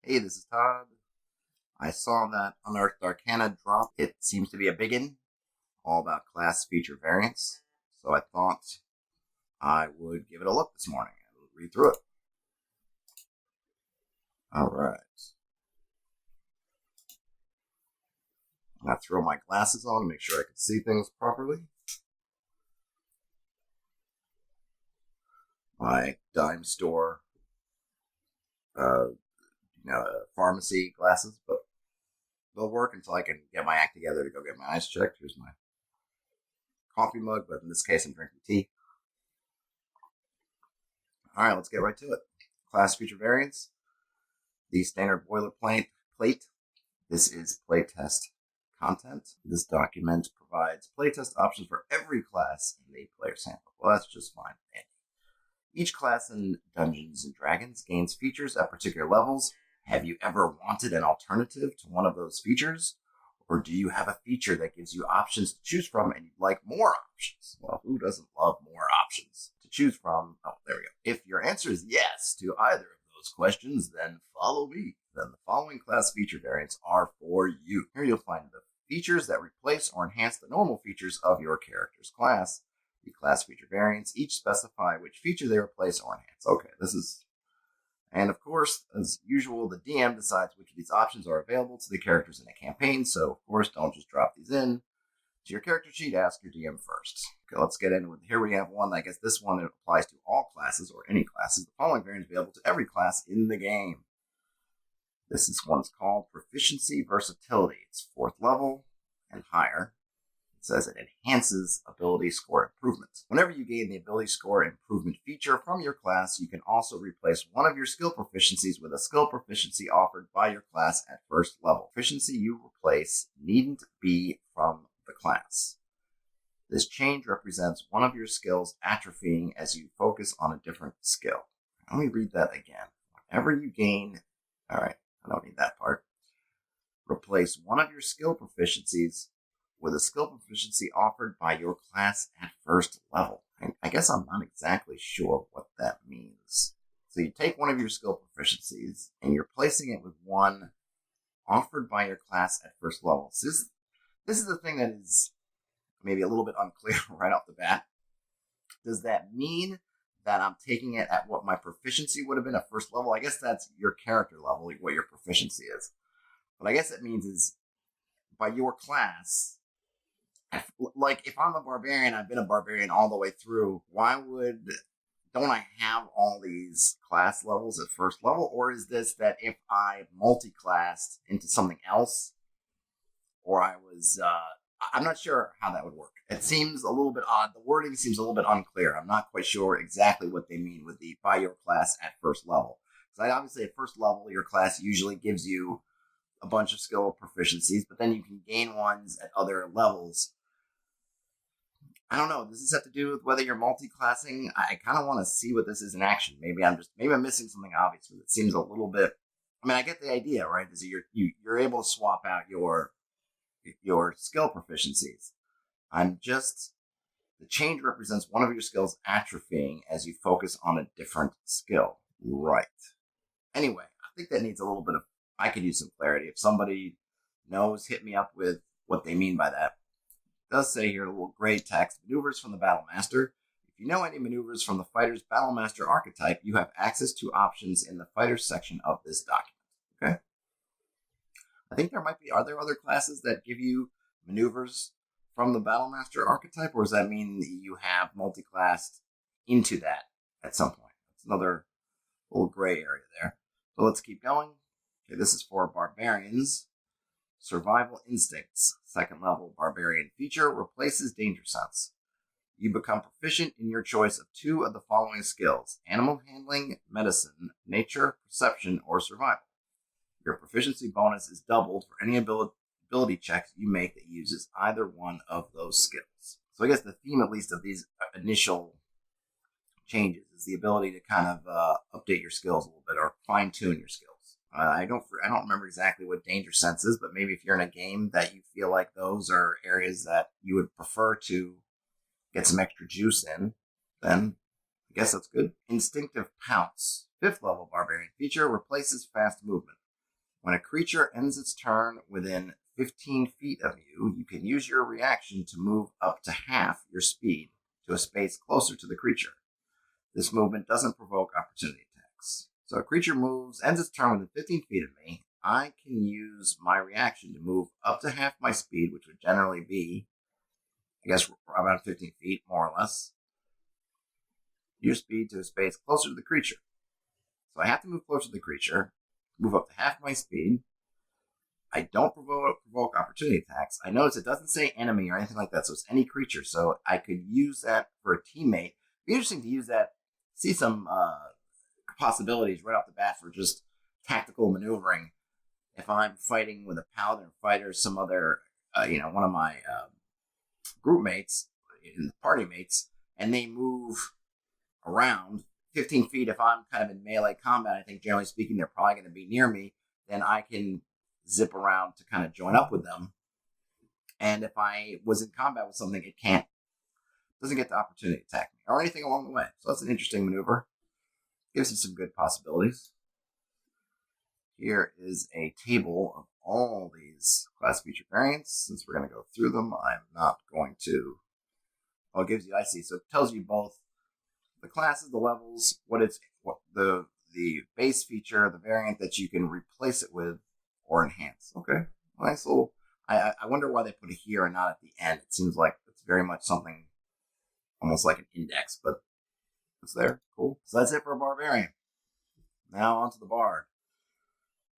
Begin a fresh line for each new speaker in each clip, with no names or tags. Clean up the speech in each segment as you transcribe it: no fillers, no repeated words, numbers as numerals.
Hey, this is Todd. I saw that Unearthed Arcana drop. It seems to be a biggin, all about class feature variants. So I thought I would give it a look this morning and read through it. Alright. I'm going to throw my glasses on to make sure I can see things properly. My dime store, pharmacy glasses, but they'll work until I can get my act together to go get my eyes checked. Here's my coffee mug, but in this case I'm drinking tea. Alright, let's get right to it. Class feature variants. The standard boilerplate. This is playtest content. This document provides playtest options for every class in the player's handbook. Well, that's just fine. Each class in Dungeons & Dragons gains features at particular levels. Have you ever wanted an alternative to one of those features? Or do you have a feature that gives you options to choose from and you'd like more options? Well, who doesn't love more options to choose from? Oh, there we go. If your answer is yes to either of those questions, then follow me. Then the following class feature variants are for you. Here you'll find the features that replace or enhance the normal features of your character's class. The class feature variants each specify which feature they replace or enhance. Okay, this is... And of course, as usual, the DM decides which of these options are available to the characters in a campaign, so of course, don't just drop these in to your character sheet. Ask your DM first. Okay, let's get in with, here we have one. I guess this one applies to all classes or any classes. The following variant is available to every class in the game. This is one's called Proficiency Versatility. It's 4th level and higher. It says it enhances ability score improvement. Whenever you gain the ability score improvement feature from your class, you can also replace one of your skill proficiencies with a skill proficiency offered by your class at 1st level. Proficiency you replace needn't be from the class. This change represents one of your skills atrophying as you focus on a different skill. Let me read that again. Whenever you gain... Alright, I don't need that part. Replace one of your skill proficiencies with a skill proficiency offered by your class at 1st level. I guess I'm not exactly sure what that means. So you take one of your skill proficiencies and you're placing it with one offered by your class at 1st level. So this is the thing that is maybe a little bit unclear right off the bat. Does that mean that I'm taking it at what my proficiency would have been at 1st level? I guess that's your character level, what your proficiency is. What I guess it means is by your class... Like, if I'm a barbarian, I've been a barbarian all the way through, don't I have all these class levels at 1st level? Or is this that if I multi-classed into something else, or I'm not sure how that would work. It seems a little bit odd. The wording seems a little bit unclear. I'm not quite sure exactly what they mean with the by your class at 1st level. Because obviously at 1st level, your class usually gives you a bunch of skill proficiencies, but then you can gain ones at other levels. I don't know. Does this have to do with whether you're multi-classing? I kind of want to see what this is in action. Maybe I'm missing something obvious, but it seems a little bit... I mean, I get the idea, right? Is you're able to swap out your skill proficiencies. The change represents one of your skills atrophying as you focus on a different skill. Right. Anyway, I think that needs a little bit of... I could use some clarity. If somebody knows, hit me up with what they mean by that. It does say here, a little gray text, maneuvers from the Battle Master. If you know any maneuvers from the fighter's Battle Master archetype, you have access to options in the fighter's section of this document. Okay? I think are there other classes that give you maneuvers from the Battle Master archetype, or does that mean that you have multi-classed into that at some point? That's another little gray area there. So let's keep going. Okay, this is for barbarians. Survival Instincts, 2nd level barbarian feature, replaces Danger Sense. You become proficient in your choice of 2 of the following skills: animal handling, medicine, nature, perception, or survival. Your proficiency bonus is doubled for any ability checks you make that uses either one of those skills. So I guess the theme, at least, of these initial changes is the ability to kind of update your skills a little bit or fine-tune your skills. I don't remember exactly what Danger Sense is, but maybe if you're in a game that you feel like those are areas that you would prefer to get some extra juice in, then I guess that's good. Instinctive Pounce, 5th level barbarian feature, replaces fast movement. When a creature ends its turn within 15 feet of you, you can use your reaction to move up to half your speed to a space closer to the creature. This movement doesn't provoke opportunity attacks. So a creature ends its turn within 15 feet of me. I can use my reaction to move up to half my speed, which would generally be, I guess, about 15 feet, more or less. Your speed to a space closer to the creature. So I have to move closer to the creature, move up to half my speed. I don't provoke opportunity attacks. I notice it doesn't say enemy or anything like that, so it's any creature. So I could use that for a teammate. It'd be interesting to use that, see some possibilities right off the bat for just tactical maneuvering. If I'm fighting with a paladin fighter, some other, one of my group mates, party mates, and they move around 15 feet, if I'm kind of in melee combat, I think generally speaking, they're probably going to be near me, then I can zip around to kind of join up with them. And if I was in combat with something, doesn't get the opportunity to attack me or anything along the way. So that's an interesting maneuver. Gives you some good possibilities. Here is a table of all these class feature variants. Since we're going to go through them, I'm not going to. Oh, it gives you, I see. So it tells you both the classes, the levels, what the base feature, the variant that you can replace it with or enhance. Okay, nice little. I wonder why they put it here and not at the end. It seems like it's very much something almost like an index, but it's there. Cool. So that's it for a barbarian. Now onto the bard.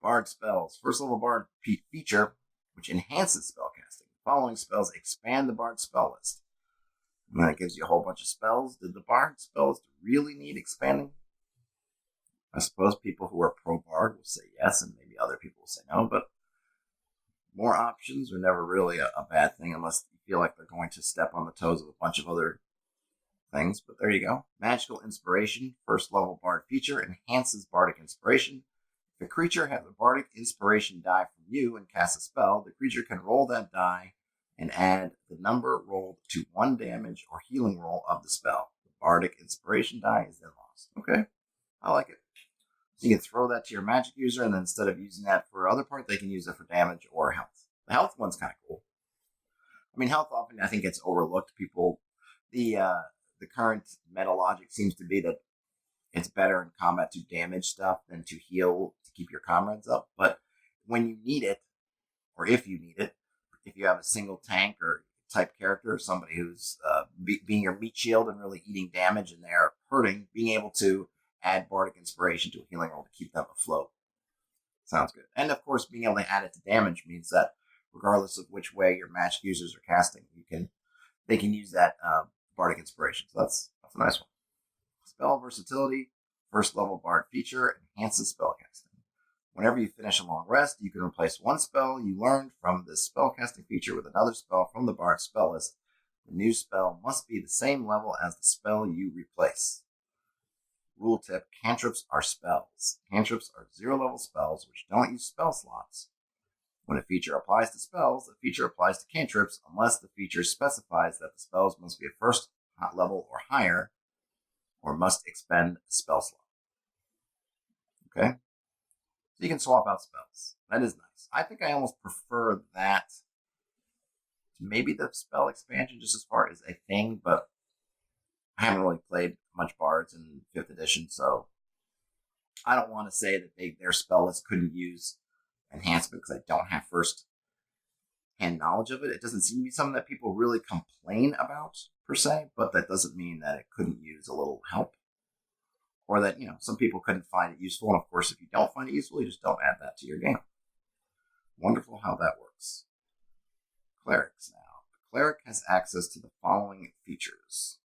Bard spells. First level bard feature, which enhances spellcasting. The following spells expand the bard spell list. And then it gives you a whole bunch of spells. Did the bard spells really need expanding? I suppose people who are pro-bard will say yes, and maybe other people will say no, but more options are never really a bad thing unless you feel like they're going to step on the toes of a bunch of other things. But there you go. Magical Inspiration, first level bard feature, enhances bardic inspiration. If a creature has a bardic inspiration die from you and casts a spell, the creature can roll that die and add the number rolled to 1 damage or healing roll of the spell. The bardic inspiration die is then lost. Okay, I like it. So you can throw that to your magic user, and then instead of using that for other part, they can use it for damage or health. The health one's kind of cool. I mean, health often I think gets overlooked. People, the current meta logic seems to be that it's better in combat to damage stuff than to heal to keep your comrades up. But when you need it, or if you need it, if you have a single tank or type character, or somebody who's being your meat shield and really eating damage and they're hurting, being able to add bardic inspiration to a healing roll to keep them afloat sounds good. And of course, being able to add it to damage means that regardless of which way your magic users are casting, they can use that bardic inspiration. So that's a nice one. Spell versatility, first level bard feature, enhances spellcasting. Whenever you finish a long rest, you can replace one spell you learned from this spellcasting feature with another spell from the bard spell list. The new spell must be the same level as the spell you replace. Rule tip, cantrips are spells. Cantrips are 0-level spells which don't use spell slots. When a feature applies to spells, the feature applies to cantrips unless the feature specifies that the spells must be a first level or higher, or must expend a spell slot. Okay? So you can swap out spells. That is nice. I think I almost prefer that to maybe the spell expansion just as far as a thing, but I haven't really played much bards in 5th edition, so I don't want to say that their spell list couldn't use enhancement because I don't have first-hand knowledge of it. It doesn't seem to be something that people really complain about, per se, but that doesn't mean that it couldn't use a little help. Or that, some people couldn't find it useful. And of course, if you don't find it useful, you just don't add that to your game. Wonderful how that works. Clerics now. The cleric has access to the following features.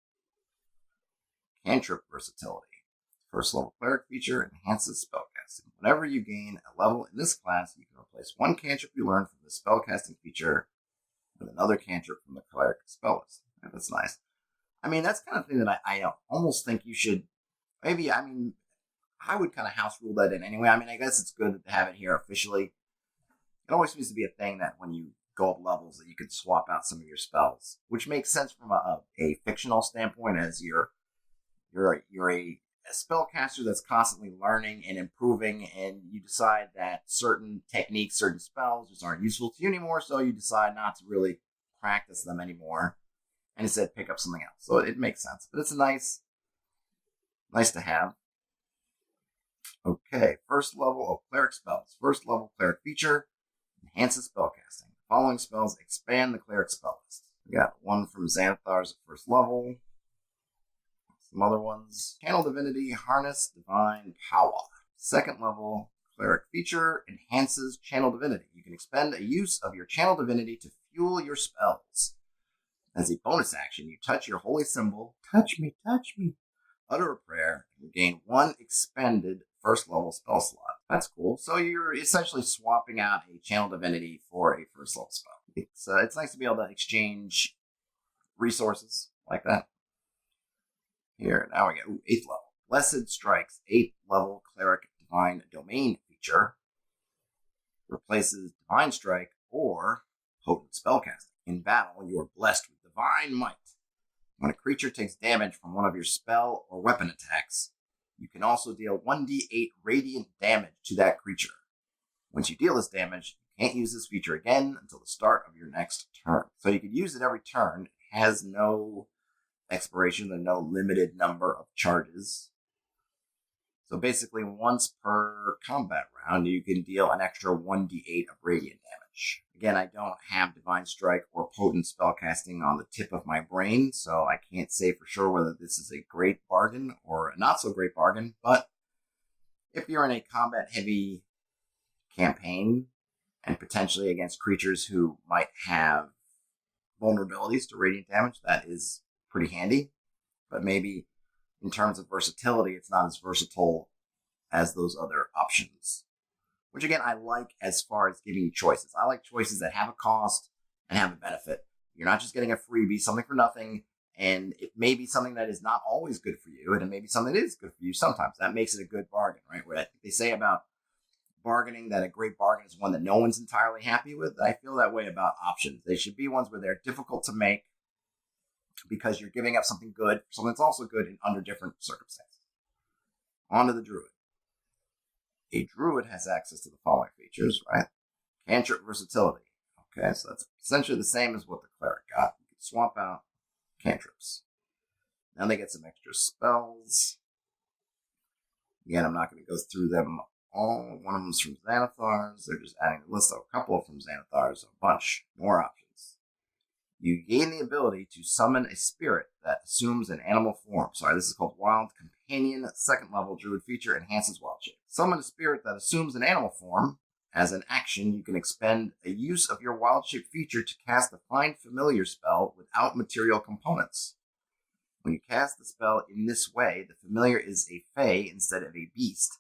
Cantrip versatility. First level cleric feature enhances spellcasting. Whenever you gain a level in this class, you can replace one cantrip you learned from the spellcasting feature with another cantrip from the cleric spell list. That's nice. I mean, that's kind of thing that I almost think you should. Maybe, I would kind of house rule that in anyway. I mean, I guess it's good to have it here officially. It always seems to be a thing that when you go up levels that you can swap out some of your spells, which makes sense from a fictional standpoint as you're a a spellcaster that's constantly learning and improving, and you decide that certain techniques, certain spells just aren't useful to you anymore, so you decide not to really practice them anymore and instead pick up something else. So it makes sense, but it's nice to have. Okay, first level of cleric spells. First level cleric feature enhances spellcasting. The following spells expand the cleric spell list. We got one from Xanathar's at first level. Some other ones. Channel Divinity, Harness Divine Power. Second level cleric feature enhances Channel Divinity. You can expend a use of your Channel Divinity to fuel your spells. As a bonus action, you touch your holy symbol, touch me, utter a prayer, and gain one expended first level spell slot. That's cool. So you're essentially swapping out a Channel Divinity for a first level spell. It's nice to be able to exchange resources like that. Here, now we got 8th level. Blessed Strikes, 8th level Cleric Divine Domain feature. Replaces Divine Strike or Potent Spellcasting. In battle, you are blessed with Divine Might. When a creature takes damage from one of your spell or weapon attacks, you can also deal 1d8 radiant damage to that creature. Once you deal this damage, you can't use this feature again until the start of your next turn. So you could use it every turn. It has no expiration and no limited number of charges. So basically, once per combat round, you can deal an extra 1d8 of radiant damage. Again, I don't have Divine Strike or Potent Spellcasting on the tip of my brain, so I can't say for sure whether this is a great bargain or a not so great bargain, but if you're in a combat-heavy campaign, and potentially against creatures who might have vulnerabilities to radiant damage, that is pretty handy. But maybe in terms of versatility, it's not as versatile as those other options. Which again, I like as far as giving you choices. I like choices that have a cost and have a benefit. You're not just getting a freebie, something for nothing, and it may be something that is not always good for you, and it may be something that is good for you sometimes. That makes it a good bargain, right? What I think they say about bargaining, that a great bargain is one that no one's entirely happy with. I feel that way about options. They should be ones where they're difficult to make because you're giving up something good for something that's also good under different circumstances. On to the Druid. A Druid has access to the following features, right? Cantrip versatility. Okay, so that's essentially the same as what the Cleric got. You can swap out cantrips. Then they get some extra spells. Again, I'm not going to go through them all. One of them is from Xanathar's. They're just adding a list of a couple from Xanathar's, a bunch more options. You gain the ability to summon a spirit that assumes an animal form. Sorry, this is called Wild Companion. Second level Druid feature enhances wild shape. Summon a spirit that assumes an animal form. As an action, you can expend a use of your wild shape feature to cast a Find Familiar spell without material components. When you cast the spell in this way, the familiar is a fae instead of a beast,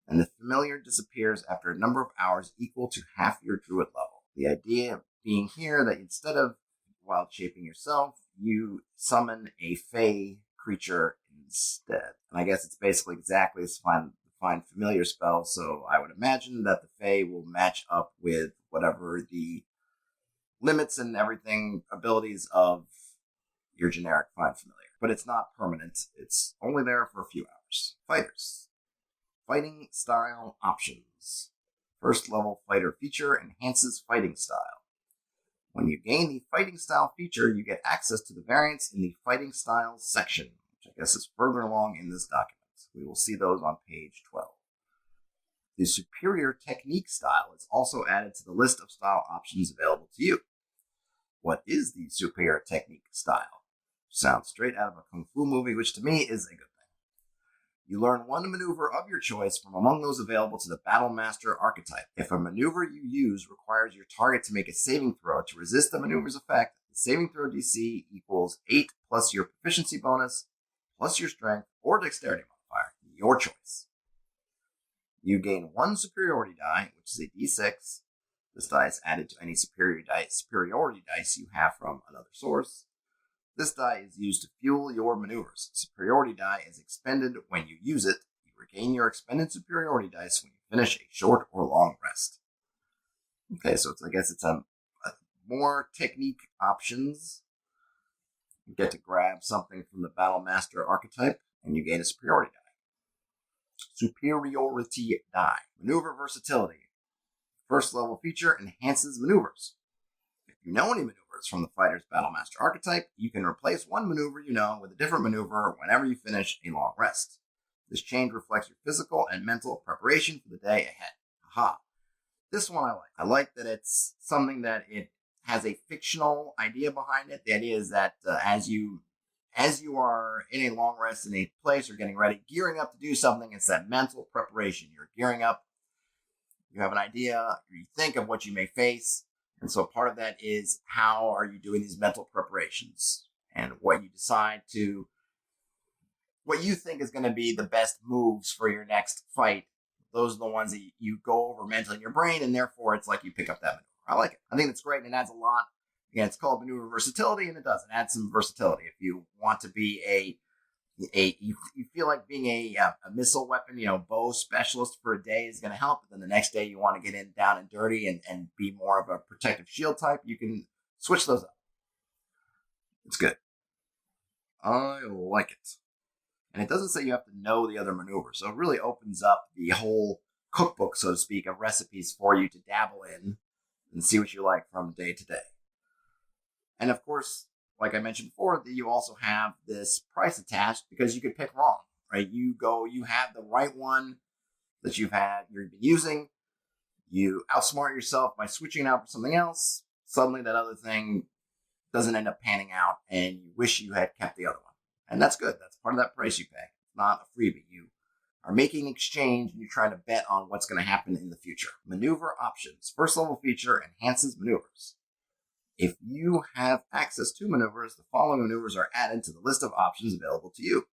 and the familiar disappears after a number of hours equal to half your druid level. The idea being here that instead of wild shaping yourself, you summon a fae creature instead. And I guess it's basically exactly as Find Familiar spell, so I would imagine that the fae will match up with whatever the limits and everything abilities of your generic Find Familiar. But it's not permanent. It's only there for a few hours. Fighters. Fighting style options. First level fighter feature enhances fighting style. When you gain the fighting style feature, you get access to the variants in the fighting styles section, which I guess is further along in this document. We will see those on page 12. The superior technique style is also added to the list of style options available to you. What is the superior technique style? Sounds straight out of a kung fu movie, which to me is a good thing. You learn one maneuver of your choice from among those available to the Battle Master archetype. If a maneuver you use requires your target to make a saving throw to resist the maneuver's effect, the saving throw DC equals 8 plus your proficiency bonus, plus your strength or dexterity modifier, your choice. You gain one superiority die, which is a d6. This die is added to any superiority dice you have from another source. This die is used to fuel your maneuvers. Superiority die is expended when you use it. You regain your expended superiority dice when you finish a short or long rest. Okay, so I guess it's a more technique options. You get to grab something from the Battle Master archetype, and you gain a superiority die. superiority die. Maneuver versatility. First level feature enhances maneuvers. If you know any maneuvers from the fighter's Battlemaster archetype, you can replace one maneuver you know with a different maneuver whenever you finish a long rest. This change reflects your physical and mental preparation for the day ahead. Aha. This one I like. I like that it's something that it has a fictional idea behind it. The idea is that as you are in a long rest in a place or getting ready, gearing up to do something, it's that mental preparation. You're gearing up. You have an idea. You think of what you may face. And so part of that is how are you doing these mental preparations and what you decide to, what you think is going to be the best moves for your next fight. Those are the ones that you go over mentally in your brain, and therefore it's like you pick up that maneuver. I like it. I think it's great, and it adds a lot. Again, it's called maneuver versatility, and it does. It adds some versatility. If you want to be you feel like being a missile weapon, bow specialist for a day is going to help. But then the next day you want to get in down and dirty and be more of a protective shield type, you can switch those up. It's good. I like it. And it doesn't say you have to know the other maneuvers. So it really opens up the whole cookbook, so to speak, of recipes for you to dabble in and see what you like from day to day. And of course, like I mentioned before, that you also have this price attached because you could pick wrong, right? You have the right one that you've been using. You outsmart yourself by switching out for something else. Suddenly that other thing doesn't end up panning out and you wish you had kept the other one. And that's good. That's part of that price you pay. It's not a freebie. You are making an exchange and you're trying to bet on what's going to happen in the future. Maneuver options. First level feature enhances maneuvers. If you have access to maneuvers, the following maneuvers are added to the list of options available to you.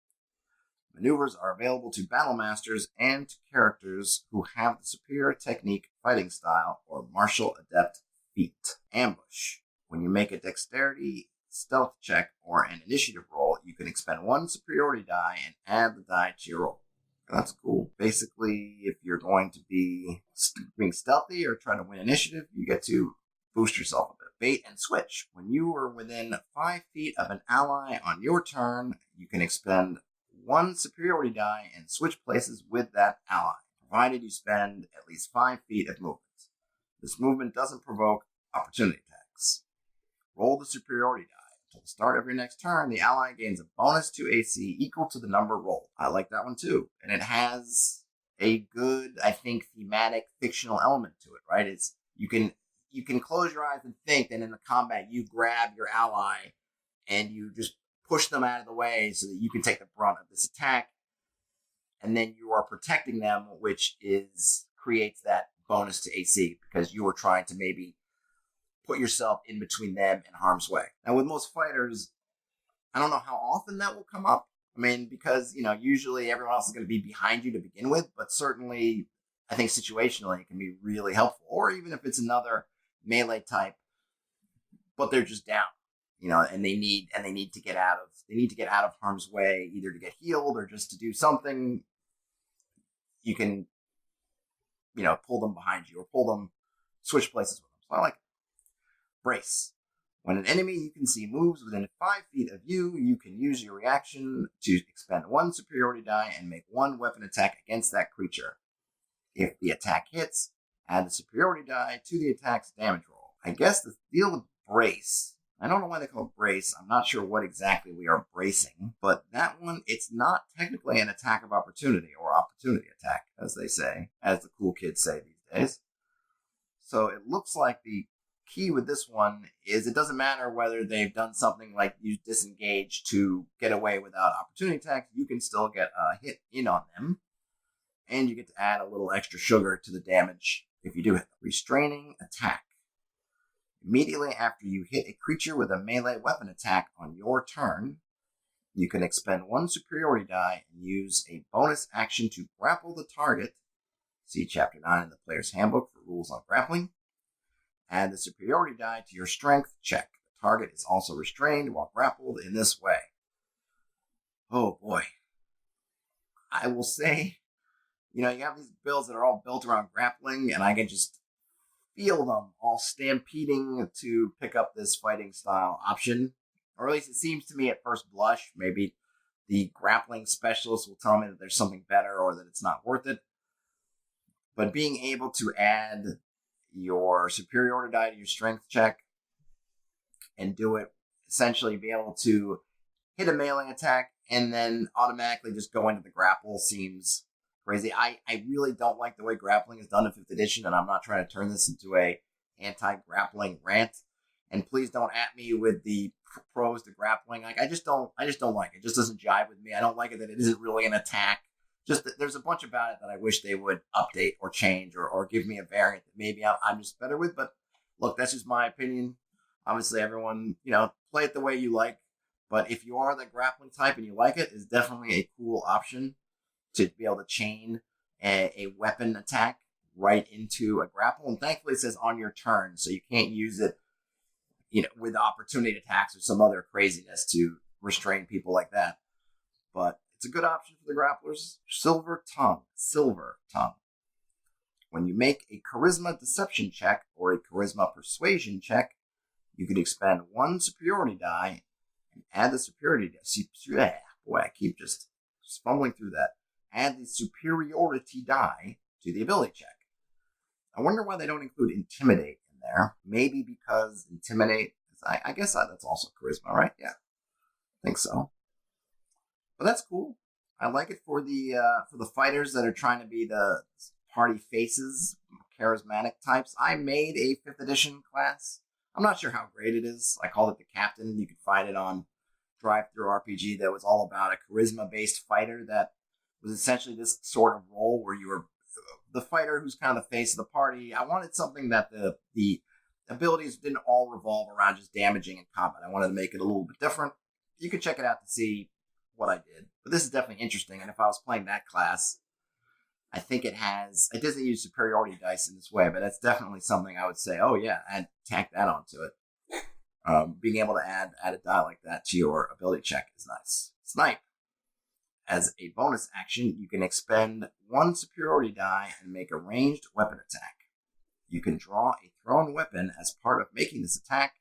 Maneuvers are available to battle masters and to characters who have the superior technique, fighting style, or martial adept feat. Ambush. When you make a dexterity, stealth check, or an initiative roll, you can expend one superiority die and add the die to your roll. That's cool. Basically, if you're going to be being stealthy or trying to win initiative, you get to boost yourself a bit. Bait and switch. When you are within 5 feet of an ally on your turn, you can expend one superiority die and switch places with that ally, provided you spend at least 5 feet of movement. This movement doesn't provoke opportunity attacks. Roll the superiority die. Until the start of your next turn, the ally gains a bonus to AC equal to the number rolled. I like that one too. And it has a good, I think, thematic, fictional element to it, right? You can close your eyes and think that in the combat you grab your ally and you just push them out of the way so that you can take the brunt of this attack. And then you are protecting them, which creates that bonus to AC because you were trying to maybe put yourself in between them and harm's way. Now with most fighters, I don't know how often that will come up. I mean, because, usually everyone else is going to be behind you to begin with, but certainly I think situationally it can be really helpful. Or even if it's another melee type, but they're just down, and they need to get out of harm's way, either to get healed or just to do something. You can, pull them behind you or switch places with them. So I like it. Brace. When an enemy you can see moves within 5 feet of you, you can use your reaction to expend one superiority die and make one weapon attack against that creature. If the attack hits, add the superiority die to the attack's damage roll. I guess the deal with brace, I don't know why they call it brace. I'm not sure what exactly we are bracing, but that one, it's not technically an attack of opportunity or opportunity attack, as they say, as the cool kids say these days. So it looks like the key with this one is it doesn't matter whether they've done something like use disengage to get away without opportunity attacks, you can still get a hit in on them. And you get to add a little extra sugar to the damage if you do hit them. Restraining attack. Immediately after you hit a creature with a melee weapon attack on your turn, you can expend one superiority die and use a bonus action to grapple the target. See Chapter 9 in the Player's Handbook for rules on grappling. Add the superiority die to your strength check. The target is also restrained while grappled in this way. Oh boy. I will say, you have these builds that are all built around grappling, and I can just feel them all stampeding to pick up this fighting style option. Or at least it seems to me at first blush. Maybe The grappling specialist will tell me that there's something better or that it's not worth it. But being able to add your superiority die to your strength check and do it, essentially be able to hit a melee attack and then automatically just go into the grapple seems crazy. I really don't like the way grappling is done in 5th edition, and I'm not trying to turn this into a anti-grappling rant. And please don't at me with the pros to grappling. Like I just don't like it. It just doesn't jive with me. I don't like it that it isn't really an attack. Just that there's a bunch about it that I wish they would update or change or give me a variant that maybe I'm just better with. But look, that's just my opinion. Obviously, everyone, play it the way you like. But if you are the grappling type and you like it, it's definitely a cool option to be able to chain a weapon attack right into a grapple. And thankfully, it says on your turn, so you can't use it, with opportunity attacks or some other craziness to restrain people like that. But it's a good option for the grapplers. Silver Tongue. When you make a charisma deception check or a charisma persuasion check, you can expend 1 superiority die and add the superiority die. Boy, I keep just fumbling through that. Add the superiority die to the ability check. I wonder why they don't include intimidate in there. Maybe because intimidate, I guess that's also charisma, right? Yeah, I think so. But that's cool. I like it for the fighters that are trying to be the party faces, charismatic types. I made a 5th edition class. I'm not sure how great it is. I called it the Captain. You could find it on Drive-Thru RPG that was all about a charisma-based fighter that was essentially this sort of role where you were the fighter who's kind of the face of the party. I wanted something that the abilities didn't all revolve around just damaging in combat. I wanted to make it a little bit different. You can check it out to see what I did. But this is definitely interesting, and if I was playing that class, I think it doesn't use superiority dice in this way, but that's definitely something I would say, oh yeah, and tack that onto it. Being able to add a die like that to your ability check is nice. Snipe. As a bonus action, you can expend 1 superiority die and make a ranged weapon attack. You can draw a thrown weapon as part of making this attack.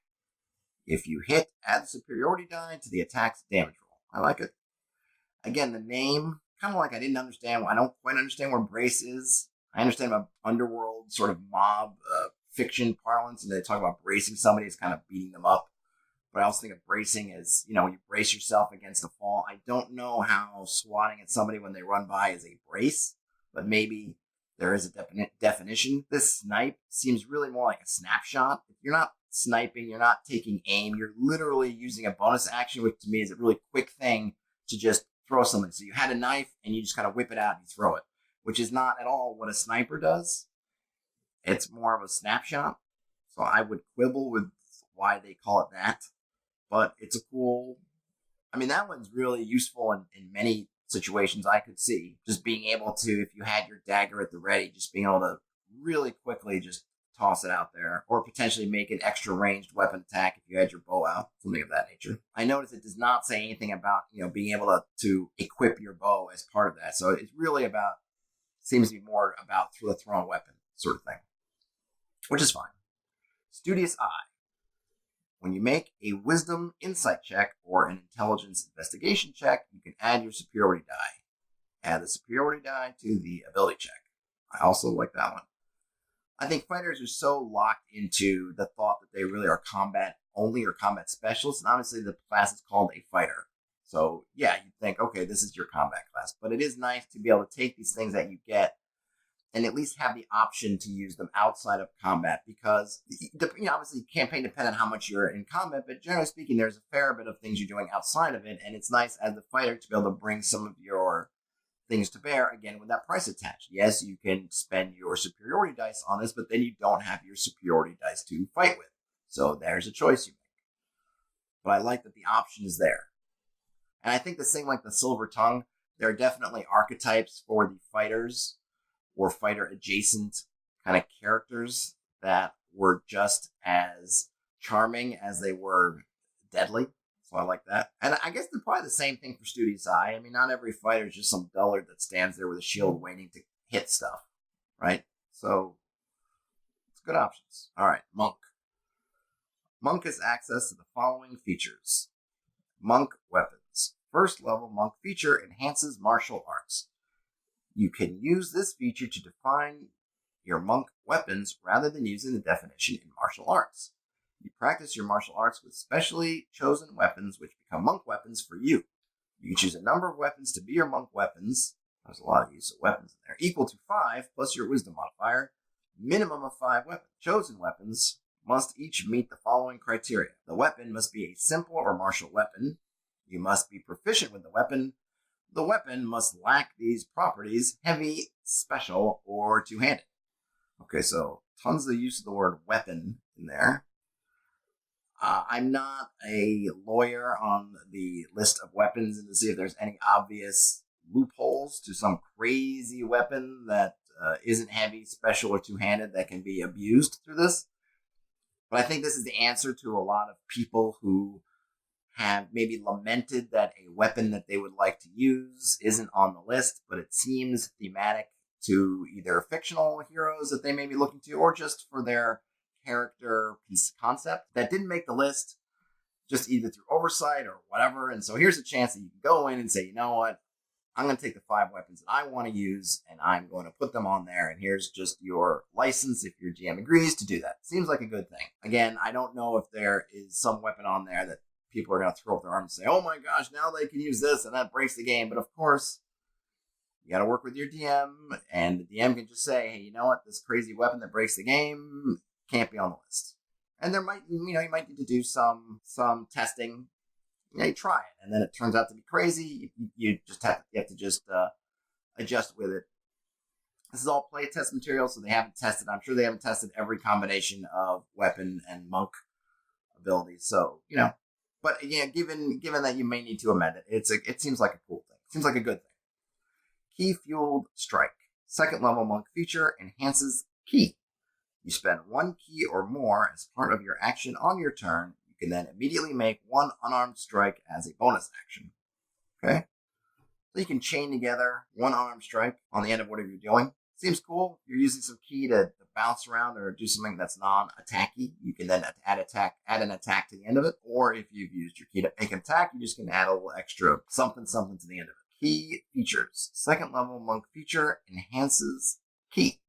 If you hit, add the superiority die to the attack's damage roll. I like it. Again, the name, kind of like I don't quite understand where brace is. I understand about underworld sort of mob fiction parlance, and they talk about bracing somebody as kind of beating them up. But I also think of bracing as, you brace yourself against a fall. I don't know how swatting at somebody when they run by is a brace, but maybe there is a definition. This snipe seems really more like a snapshot. If you're not sniping, you're not taking aim, you're literally using a bonus action, which to me is a really quick thing to just throw something. So you had a knife and you just kind of whip it out and you throw it, which is not at all what a sniper does. It's more of a snapshot. So I would quibble with why they call it that. But it's a cool, that one's really useful in many situations I could see. Just being able to, if you had your dagger at the ready, just being able to really quickly just toss it out there, or potentially make an extra ranged weapon attack if you had your bow out, something of that nature. I notice it does not say anything about, being able to equip your bow as part of that. So it's really seems to be more about the thrown weapon sort of thing, which is fine. Studious Eye. When you make a wisdom insight check or an intelligence investigation check, you can add your superiority die. Add the superiority die to the ability check. I also like that one. I think fighters are so locked into the thought that they really are combat only or combat specialists, and obviously the class is called a fighter. So yeah, you think, okay, this is your combat class. But it is nice to be able to take these things that you get and at least have the option to use them outside of combat, because obviously campaign depends on how much you're in combat, but generally speaking, there's a fair bit of things you're doing outside of it, and it's nice as the fighter to be able to bring some of your things to bear, again, with that price attached. Yes, you can spend your superiority dice on this, but then you don't have your superiority dice to fight with. So there's a choice you make. But I like that the option is there. And I think the same like the Silver Tongue, there are definitely archetypes for the fighters or fighter adjacent kind of characters that were just as charming as they were deadly. So I like that. And I guess they're probably the same thing for Studious Eye. Not every fighter is just some dullard that stands there with a shield waiting to hit stuff, right? So it's good options. All right, Monk. Monk has access to the following features. Monk weapons. first level monk feature enhances martial arts. You can use this feature to define your monk weapons rather than using the definition in martial arts. You practice your martial arts with specially chosen weapons which become monk weapons for you. You can choose a number of weapons to be your monk weapons. There's a lot of use of weapons in there. Equal to 5 plus your wisdom modifier. Minimum of 5 weapons. Chosen weapons must each meet the following criteria. The weapon must be a simple or martial weapon. You must be proficient with the weapon. The weapon must lack these properties: heavy, special, or two-handed. Okay, so tons of use of the word weapon in there. I'm not a lawyer on the list of weapons and to see if there's any obvious loopholes to some crazy weapon that isn't heavy, special, or two-handed that can be abused through this. But I think this is the answer to a lot of people who have maybe lamented that a weapon that they would like to use isn't on the list, but it seems thematic to either fictional heroes that they may be looking to or just for their character concept that didn't make the list, just either through oversight or whatever. And so here's a chance that you can go in and say, you know what, I'm going to take the 5 weapons that I want to use and I'm going to put them on there, and here's just your license if your GM agrees to do that. Seems like a good thing. Again, I don't know if there is some weapon on there that people are going to throw up their arms and say, oh my gosh, now they can use this and that breaks the game. But of course, you got to work with your DM, and the DM can just say, hey, you know what, this crazy weapon that breaks the game can't be on the list. And there might, you might need to do some testing. You try it, and then it turns out to be crazy. You have to just adjust with it. This is all playtest material, so they haven't tested. I'm sure they haven't tested every combination of weapon and monk abilities. So but again, given that you may need to amend it, it seems like a cool thing. It seems like a good thing. Key fueled strike, second level monk feature, enhances ki. You spend 1 ki or more as part of your action on your turn. You can then immediately make 1 unarmed strike as a bonus action. Okay? So you can chain together 1 unarmed strike on the end of whatever you're doing. Seems cool. You're using some ki to bounce around or do something that's non-attacky. You can then add an attack to the end of it. Or if you've used your ki to make an attack, you just can add a little extra something to the end of it. Ki features. Second level monk feature enhances ki.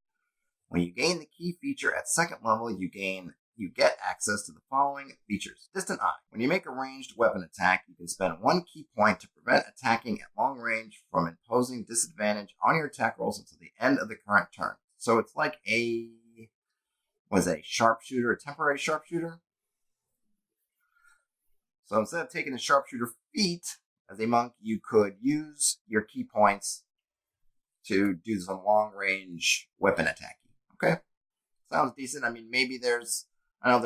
When you gain the ki feature at second level, you get access to the following features. Distant Eye. When you make a ranged weapon attack, you can spend 1 ki point to prevent attacking at long range from imposing disadvantage on your attack rolls until the end of the current turn. So it's like a sharpshooter, a temporary sharpshooter. So instead of taking the sharpshooter feat as a monk, you could use your ki points to do some long range weapon attacking. Okay, sounds decent. I mean, maybe there's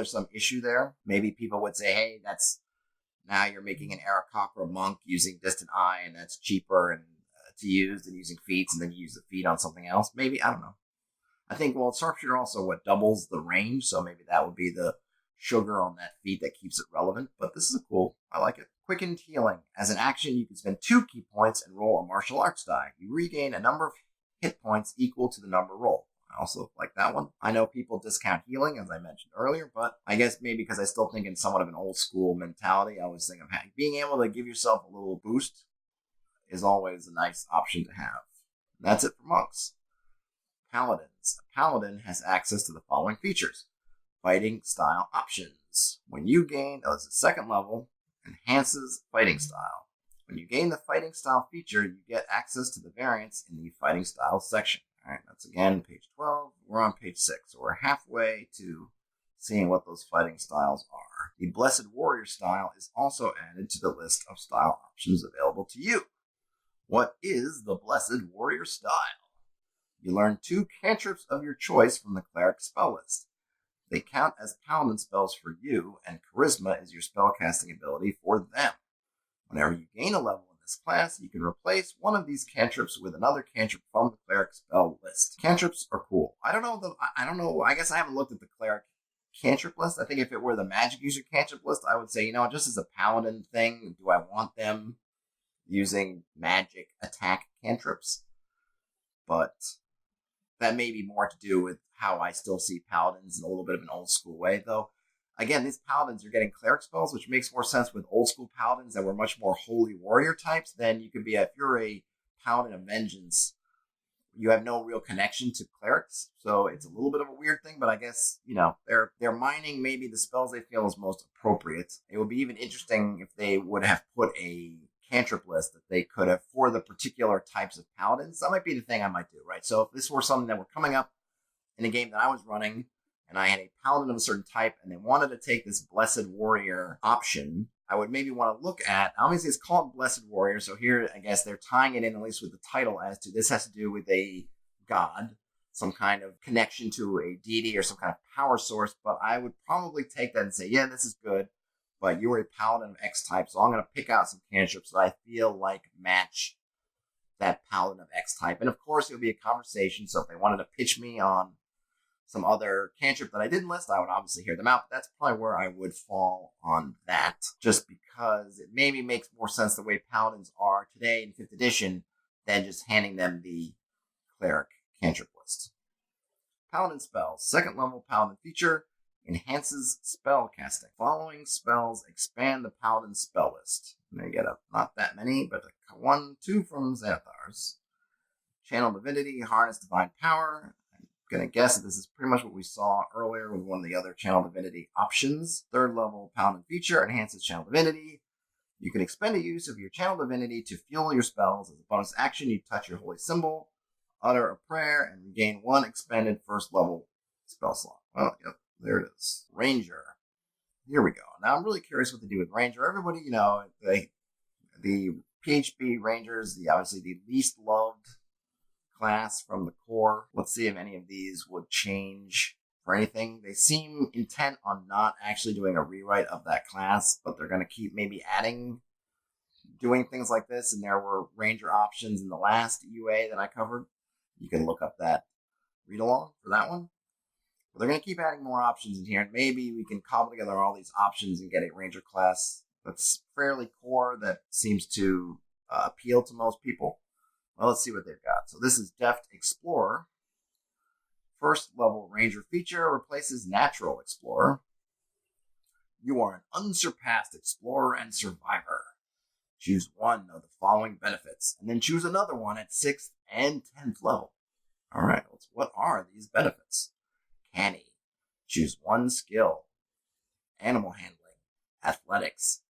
some issue there. Maybe people would say, hey, now you're making an Aarakocra monk using Distant Eye, and that's cheaper and to use than using feats, and then you use the feat on something else. Maybe, I don't know. I think, sharpshooter also doubles the range, so maybe that would be the sugar on that feat that keeps it relevant. But this is cool. I like it. Quickened Healing. As an action, you can spend 2 ki points and roll a martial arts die. You regain a number of hit points equal to the number rolled. I also like that one. I know people discount healing, as I mentioned earlier, but I guess maybe because I still think in somewhat of an old school mentality, I always think of being able to give yourself a little boost is always a nice option to have. And that's it for monks. Paladins. A paladin has access to the following features. Fighting style options. When you gain, it's a second level, enhances fighting style. When you gain the fighting style feature, you get access to the variants in the fighting style section. All right, that's again page 12. We're on page 6, so we're halfway to seeing what those fighting styles are. The Blessed Warrior style is also added to the list of style options available to you. What is the Blessed Warrior style? You learn 2 cantrips of your choice from the Cleric spell list. They count as paladin spells for you, and Charisma is your spellcasting ability for them. Whenever you gain a level in this class, you can replace one of these cantrips with another cantrip from the Cleric spell list. Cantrips are cool. I don't know. I guess I haven't looked at the Cleric cantrip list. I think if it were the magic user cantrip list, I would say, just as a paladin thing, do I want them using magic attack cantrips? But that may be more to do with how I still see paladins in a little bit of an old school way, though. Again, these paladins are getting cleric spells, which makes more sense with old school paladins that were much more holy warrior types. Then you could be, if you're a paladin of vengeance, you have no real connection to clerics, so it's a little bit of a weird thing. But I guess they're mining maybe the spells they feel is most appropriate. It would be even interesting if they would have put a cantrip list that they could have for the particular types of paladins. That might be the thing I might do, right? So if this were something that were coming up in a game that I was running, and I had a paladin of a certain type, and they wanted to take this Blessed Warrior option, I would maybe want to look at, obviously it's called Blessed Warrior, so here I guess they're tying it in, at least with the title, as to this has to do with a god, some kind of connection to a deity or some kind of power source. But I would probably take that and say, yeah, this is good, but you're a paladin of X type, so I'm going to pick out some cantrips that I feel like match that paladin of X type. And of course, it would be a conversation, so if they wanted to pitch me on some other cantrip that I didn't list, I would obviously hear them out. But that's probably where I would fall on that, just because it maybe makes more sense the way paladins are today in 5th edition than just handing them the cleric cantrip list. Paladin spells. 2nd level paladin feature enhances spell casting. Following spells expand the paladin spell list. And they get not that many, but 2 from Xanathar's. Channel Divinity, Harness Divine Power. Going to guess that this is pretty much what we saw earlier with one of the other Channel Divinity options. 3rd level Paladin feature enhances Channel Divinity. You can expend a use of your Channel Divinity to fuel your spells. As a bonus action, you touch your holy symbol, utter a prayer, and regain 1 expended 1st level spell slot. Well, yep, there it is. Ranger. Here we go. Now I'm really curious what to do with Ranger. Everybody, the PHP Rangers, obviously the least loved class from the core. Let's see if any of these would change for anything. They seem intent on not actually doing a rewrite of that class, but they're going to keep maybe doing things like this. And there were Ranger options in the last UA that I covered. You can look up that read along for that one. But they're going to keep adding more options in here, and maybe we can cobble together all these options and get a Ranger class that's fairly core, that seems to appeal to most people. Well, let's see what they've got. So this is Deft Explorer. 1st level Ranger feature replaces Natural Explorer. You are an unsurpassed explorer and survivor. Choose one of the following benefits, and then choose another one at 6th and 10th level. All right, what are these benefits? Canny. Choose 1 skill. Animal handling, athletics,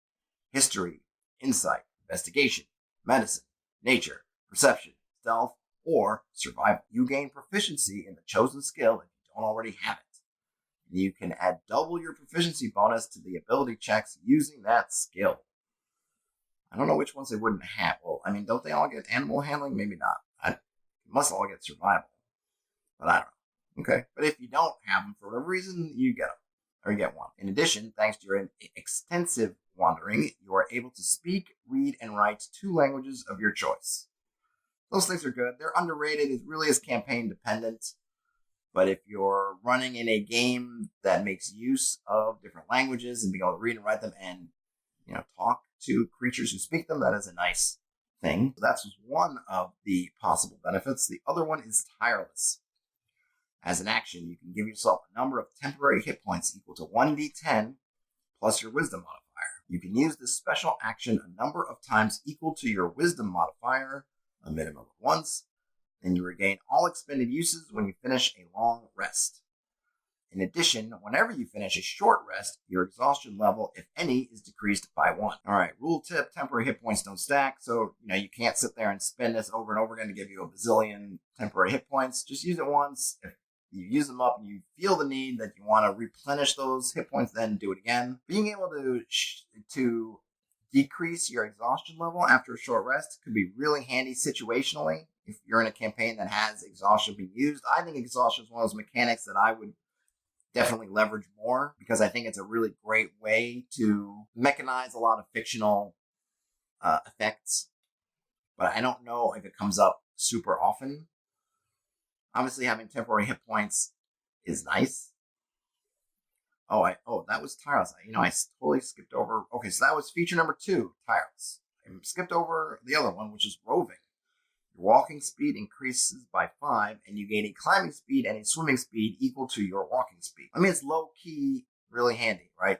history, insight, investigation, medicine, nature, perception, stealth, or survival. You gain proficiency in the chosen skill if you don't already have it. You can add double your proficiency bonus to the ability checks using that skill. I don't know which ones they wouldn't have. Well, don't they all get animal handling? Maybe not. They must all get survival. But I don't know. Okay. But if you don't have them for whatever reason, you get them. Or you get one. In addition, thanks to your extensive wandering, you are able to speak, read, and write 2 languages of your choice. Those things are good. They're underrated. It really is campaign dependent. But if you're running in a game that makes use of different languages and being able to read and write them and talk to creatures who speak them, that is a nice thing. So that's one of the possible benefits. The other one is Tireless. As an action, you can give yourself a number of temporary hit points equal to 1d10 plus your Wisdom modifier. You can use this special action a number of times equal to your Wisdom modifier, a minimum of once, and you regain all expended uses when you finish a long rest. In addition, whenever you finish a short rest, your exhaustion level, if any, is decreased by 1. All right, rule tip, temporary hit points don't stack, so you can't sit there and spend this over and over again to give you a bazillion temporary hit points. Just use it once. If you use them up and you feel the need that you want to replenish those hit points, then do it again. Being able to decrease your exhaustion level after a short rest could be really handy situationally if you're in a campaign that has exhaustion being used. I think exhaustion is one of those mechanics that I would definitely leverage more, because I think it's a really great way to mechanize a lot of fictional effects. But I don't know if it comes up super often. Obviously, having temporary hit points is nice. That was Tireless. I totally skipped over. Okay, so that was feature number 2, Tireless. I skipped over the other one, which is Roving. Your walking speed increases by 5, and you gain a climbing speed and a swimming speed equal to your walking speed. It's low-key really handy, right?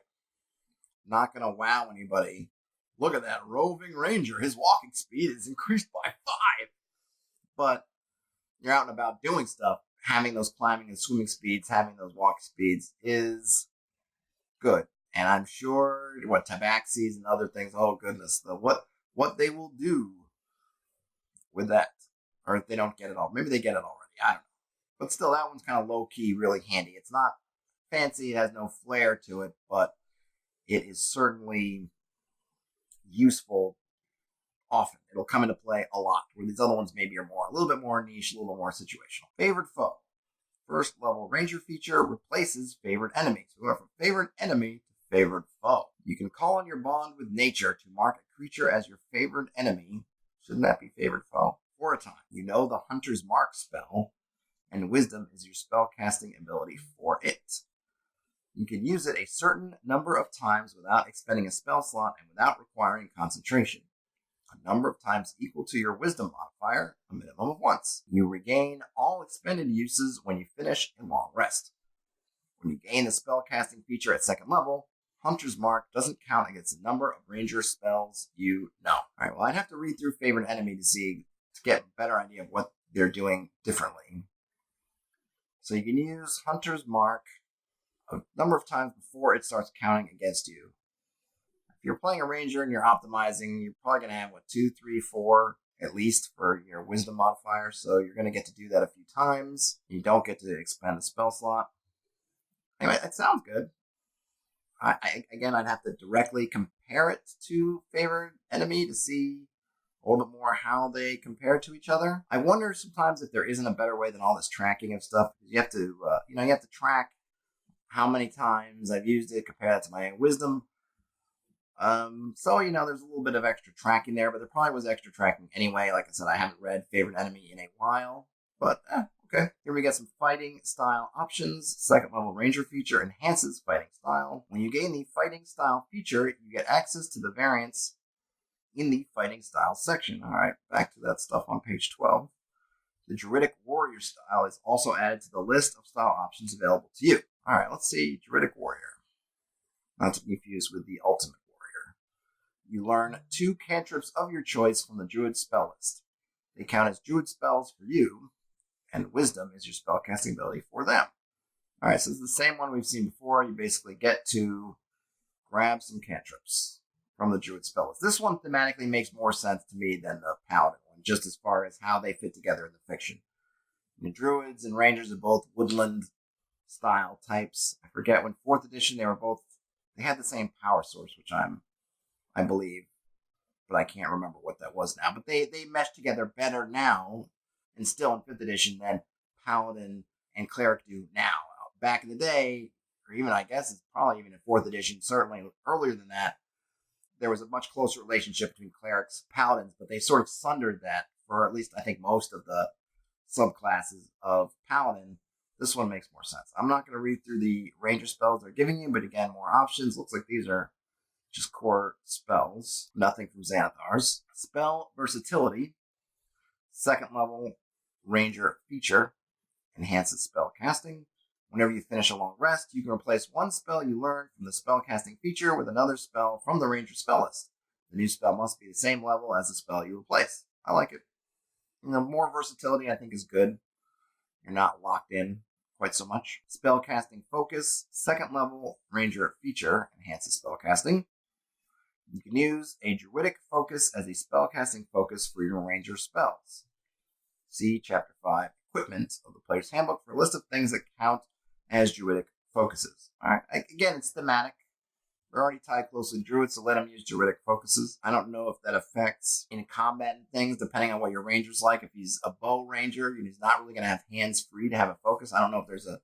Not going to wow anybody. Look at that roving ranger. His walking speed is increased by 5. But you're out and about doing stuff. Having those climbing and swimming speeds, having those walking speeds is good. And I'm sure what tabaxis and other things, oh goodness, what they will do with that. Or if they don't get it all. Maybe they get it already. I don't know. But still, that one's kind of low-key, really handy. It's not fancy. It has no flair to it. But it is certainly useful often. It'll come into play a lot, where these other ones maybe are a little bit more niche, a little bit more situational. Favorite foe. First level ranger feature replaces favorite enemies. We went from favorite enemy to favorite foe. You can call on your bond with nature to mark a creature as your favorite enemy. Shouldn't that be favorite foe? For a time. You know the Hunter's Mark spell, and Wisdom is your spell casting ability for it. You can use it a certain number of times without expending a spell slot and without requiring concentration. A number of times equal to your Wisdom modifier, a minimum of once. You regain all expended uses when you finish a long rest. When you gain the spellcasting feature at second level, Hunter's Mark doesn't count against the number of ranger spells you know. Alright, well, I'd have to read through favorite enemy to get a better idea of what they're doing differently. So you can use Hunter's Mark a number of times before it starts counting against you. If you're playing a ranger and you're optimizing, you're probably going to have, 2, 3, 4 at least for your Wisdom modifier, so you're going to get to do that a few times. You don't get to expend the spell slot. Anyway, that sounds good. I'd have to directly compare it to favorite enemy to see a little bit more how they compare to each other. I wonder sometimes if there isn't a better way than all this tracking of stuff. You have to, you have to track how many times I've used it, compare that to my Wisdom. So, there's a little bit of extra tracking there, but there probably was extra tracking anyway. Like I said, I haven't read favorite enemy in a while, but okay. Here we get some fighting style options. Second level ranger feature enhances fighting style. When you gain the fighting style feature, you get access to the variants in the fighting style section. All right, back to that stuff on page 12. The Druidic Warrior style is also added to the list of style options available to you. All right, let's see Druidic Warrior. Not to be confused with the Ultimate Warrior. You learn 2 cantrips of your choice from the Druid spell list. They count as Druid spells for you, and Wisdom is your spellcasting ability for them. All right, so it's the same one we've seen before. You basically get to grab some cantrips from the Druid spell list. This one thematically makes more sense to me than the Paladin one, just as far as how they fit together in the fiction. The Druids and Rangers are both woodland style types. I forget when 4th edition they had the same power source, which I believe, but I can't remember what that was now. But they mesh together better now, and still in 5th edition, than Paladin and Cleric do now. Back in the day, or even I guess it's probably even in 4th edition, certainly earlier than that, there was a much closer relationship between Clerics and Paladins, but they sort of sundered that for at least I think most of the subclasses of Paladin. This one makes more sense. I'm not going to read through the ranger spells they're giving you, but again, more options. Looks like these are just core spells. Nothing from Xanathar's. Spell versatility. Second level ranger feature. Enhances spell casting. Whenever you finish a long rest, you can replace one spell you learned from the spell casting feature with another spell from the ranger spell list. The new spell must be the same level as the spell you replace. I like it. More versatility I think is good. You're not locked in quite so much. Spellcasting focus, second level ranger feature, enhances spellcasting. You can use a druidic focus as a spellcasting focus for your ranger spells. See Chapter 5, Equipment of the Player's Handbook for a list of things that count as druidic focuses. Alright, again, it's thematic. They're already tied closely to druids, so let them use druidic focuses. I don't know if that affects in combat and things, depending on what your ranger's like. If he's a bow ranger, he's not really going to have hands free to have a focus. I don't know if there's a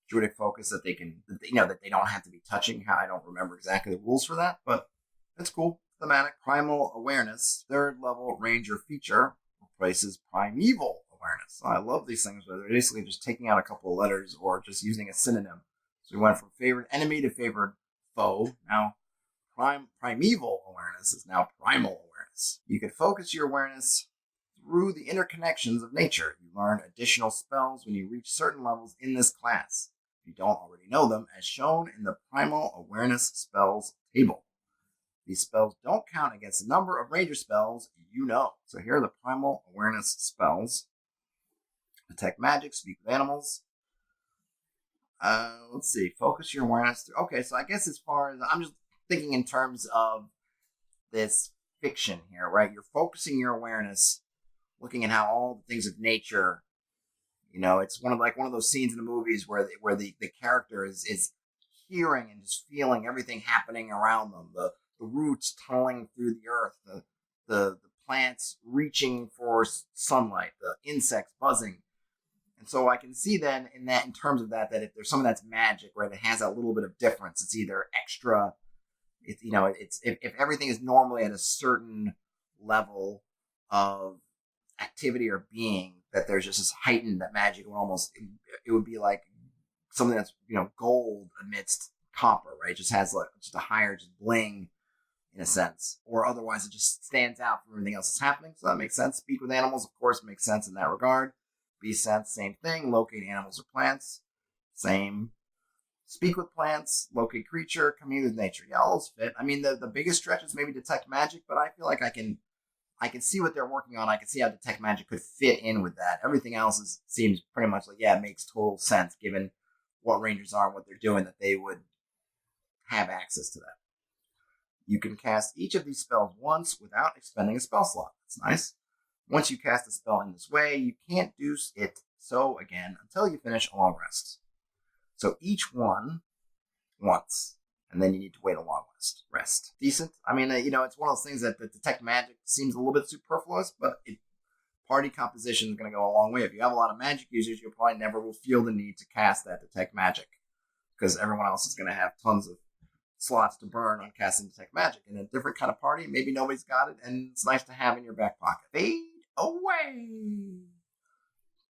druidic focus that they can, that they don't have to be touching. I don't remember exactly the rules for that, but it's cool. Thematic. Primal Awareness, third level ranger feature, replaces Primeval Awareness. I love these things where they're basically just taking out a couple of letters or just using a synonym. So we went from favorite enemy to favorite foe. Now, primeval awareness is now primal awareness. You can focus your awareness through the interconnections of nature. You learn additional spells when you reach certain levels in this class. if you don't already know them, as shown in the Primal Awareness Spells table. These spells don't count against the number of ranger spells you know. So here are the Primal Awareness spells. Detect magic, speak with animals. Let's see, focus your awareness. Okay, so I guess as far as, I'm just thinking in terms of this fiction here, right? You're focusing your awareness, looking at how all the things of nature, it's one of those scenes in the movies where the character is hearing and just feeling everything happening around them. The roots tunneling through the earth, the plants reaching for sunlight, the insects buzzing. And so I can see then in terms of that if there's something that's magic, right, it has a little bit of difference. It's either extra, if everything is normally at a certain level of activity or being, that there's just this heightened, that magic it would be like something that's, gold amidst copper, right? It just has just a higher just bling in a sense, or otherwise it just stands out from everything else that's happening. So that makes sense. Speak with animals, of course, makes sense in that regard. Beast sense, same thing. Locate animals or plants, same. Speak with plants, locate creature, commune with nature. Yeah, all those fit. I mean, the biggest stretch is maybe detect magic, but I feel like I can see what they're working on. I can see how detect magic could fit in with that. Everything else seems pretty much like, yeah, it makes total sense given what rangers are and what they're doing, that they would have access to that. You can cast each of these spells once without expending a spell slot. That's nice. Once you cast a spell in this way, you can't do it so again until you finish a long rest. So each one once, and then you need to wait a long rest. Decent. I mean, it's one of those things that the detect magic seems a little bit superfluous, but party composition is going to go a long way. If you have a lot of magic users, you probably never will feel the need to cast that detect magic, because everyone else is going to have tons of slots to burn on casting detect magic. In a different kind of party, maybe nobody's got it, and it's nice to have in your back pocket. Fade away.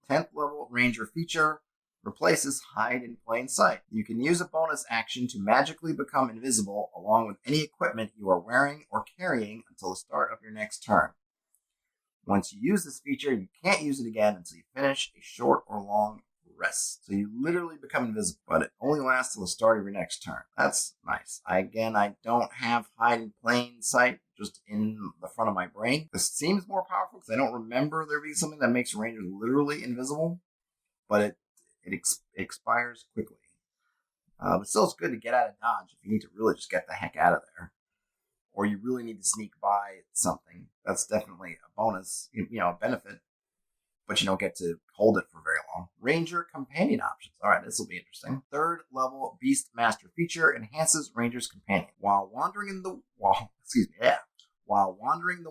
10th level ranger feature replaces hide in plain sight. You can use a bonus action to magically become invisible along with any equipment you are wearing or carrying until the start of your next turn. Once you use this feature, you can't use it again until you finish a short or long rest. So you literally become invisible, but it only lasts till the start of your next turn. That's nice. I don't have hide in plain sight just in the front of my brain. This seems more powerful because I don't remember there being something that makes rangers literally invisible, but it expires quickly. But still, it's good to get out of dodge if you need to really just get the heck out of there, or you really need to sneak by something. That's definitely a bonus, a benefit, but you don't get to hold it for very long. Ranger companion options. All right, this will be interesting. 3rd level Beast Master feature enhances Ranger's companion. While wandering the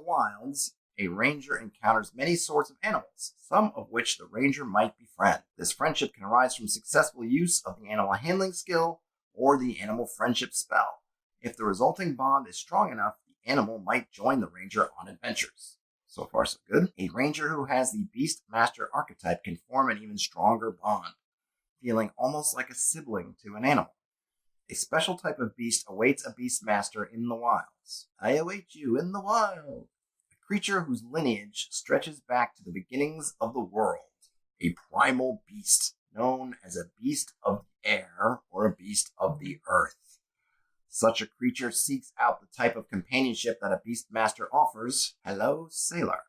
wilds, a ranger encounters many sorts of animals, some of which the ranger might befriend. This friendship can arise from successful use of the animal handling skill or the animal friendship spell. If the resulting bond is strong enough, the animal might join the ranger on adventures. So far, so good. A ranger who has the Beast Master archetype can form an even stronger bond, feeling almost like a sibling to an animal. A special type of beast awaits a Beast Master in the wilds. I await you in the wild. A creature whose lineage stretches back to the beginnings of the world. A primal beast, known as a beast of the air or a beast of the earth. Such a creature seeks out the type of companionship that a Beastmaster offers. Hello, sailor.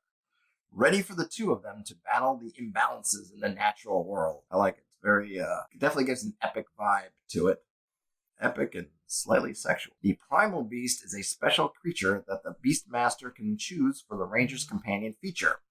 Ready for the two of them to battle the imbalances in the natural world. I like it. It's very, it definitely gives an epic vibe to it. Epic and slightly sexual. The primal beast is a special creature that the Beastmaster can choose for the Ranger's companion feature.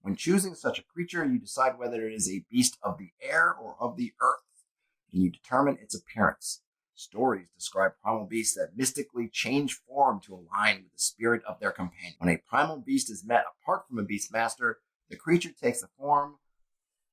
When choosing such a creature, you decide whether it is a beast of the air or of the earth, and you determine its appearance. Stories describe primal beasts that mystically change form to align with the spirit of their companion. When a primal beast is met apart from a Beastmaster, the creature takes the form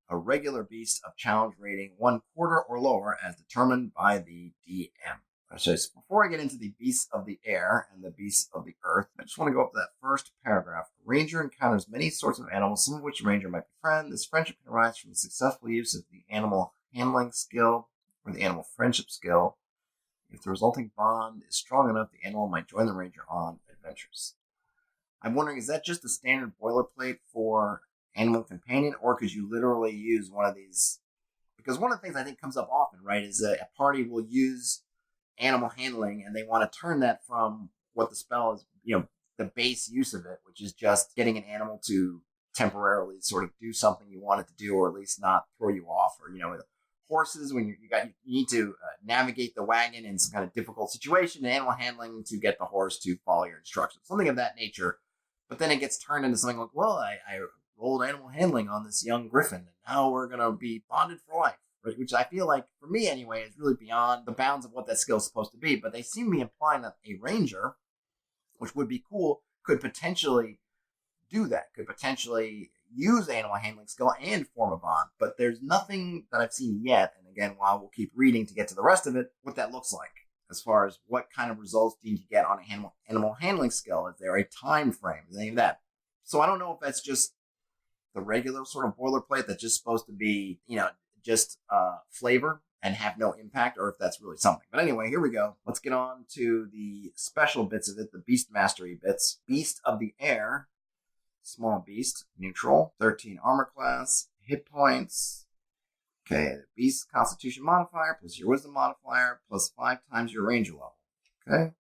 a regular beast of challenge rating 1/4 or lower as determined by the DM. So before I get into the beasts of the air and the beasts of the earth, I just want to go up to that first paragraph. A ranger encounters many sorts of animals, some of which a ranger might befriend. This friendship can arise from the successful use of the animal handling skill or the animal friendship skill. If the resulting bond is strong enough, the animal might join the ranger on adventures. I'm wondering, is that just a standard boilerplate for animal companion, or could you literally use one of these Because one of the things I think comes up often, right, is that a party will use animal handling and they want to turn that from what the spell is, the base use of it, which is just getting an animal to temporarily sort of do something you want it to do, or at least not throw you off, or, horses, when you need to navigate the wagon in some kind of difficult situation, and animal handling to get the horse to follow your instructions, something of that nature. But then it gets turned into something like, well, I rolled animal handling on this young griffin, and now we're going to be bonded for life, right? Which I feel like, for me anyway, is really beyond the bounds of what that skill is supposed to be. But they seem to be implying that a ranger, which would be cool, could potentially do that, could potentially use animal handling skill and form a bond. But there's nothing that I've seen yet, and again, while we'll keep reading to get to the rest of it, what that looks like as far as what kind of results do you need to get on a animal handling skill. Is there a time frame? Is any of that? So I don't know if that's just the regular sort of boilerplate that's just supposed to be, just flavor and have no impact, or if that's really something. But anyway, here we go. Let's get on to the special bits of it, the beast mastery bits. Beast of the air. Small beast, neutral, 13 armor class, hit points. Okay, the beast constitution modifier plus your wisdom modifier plus 5 times your ranger level. Okay,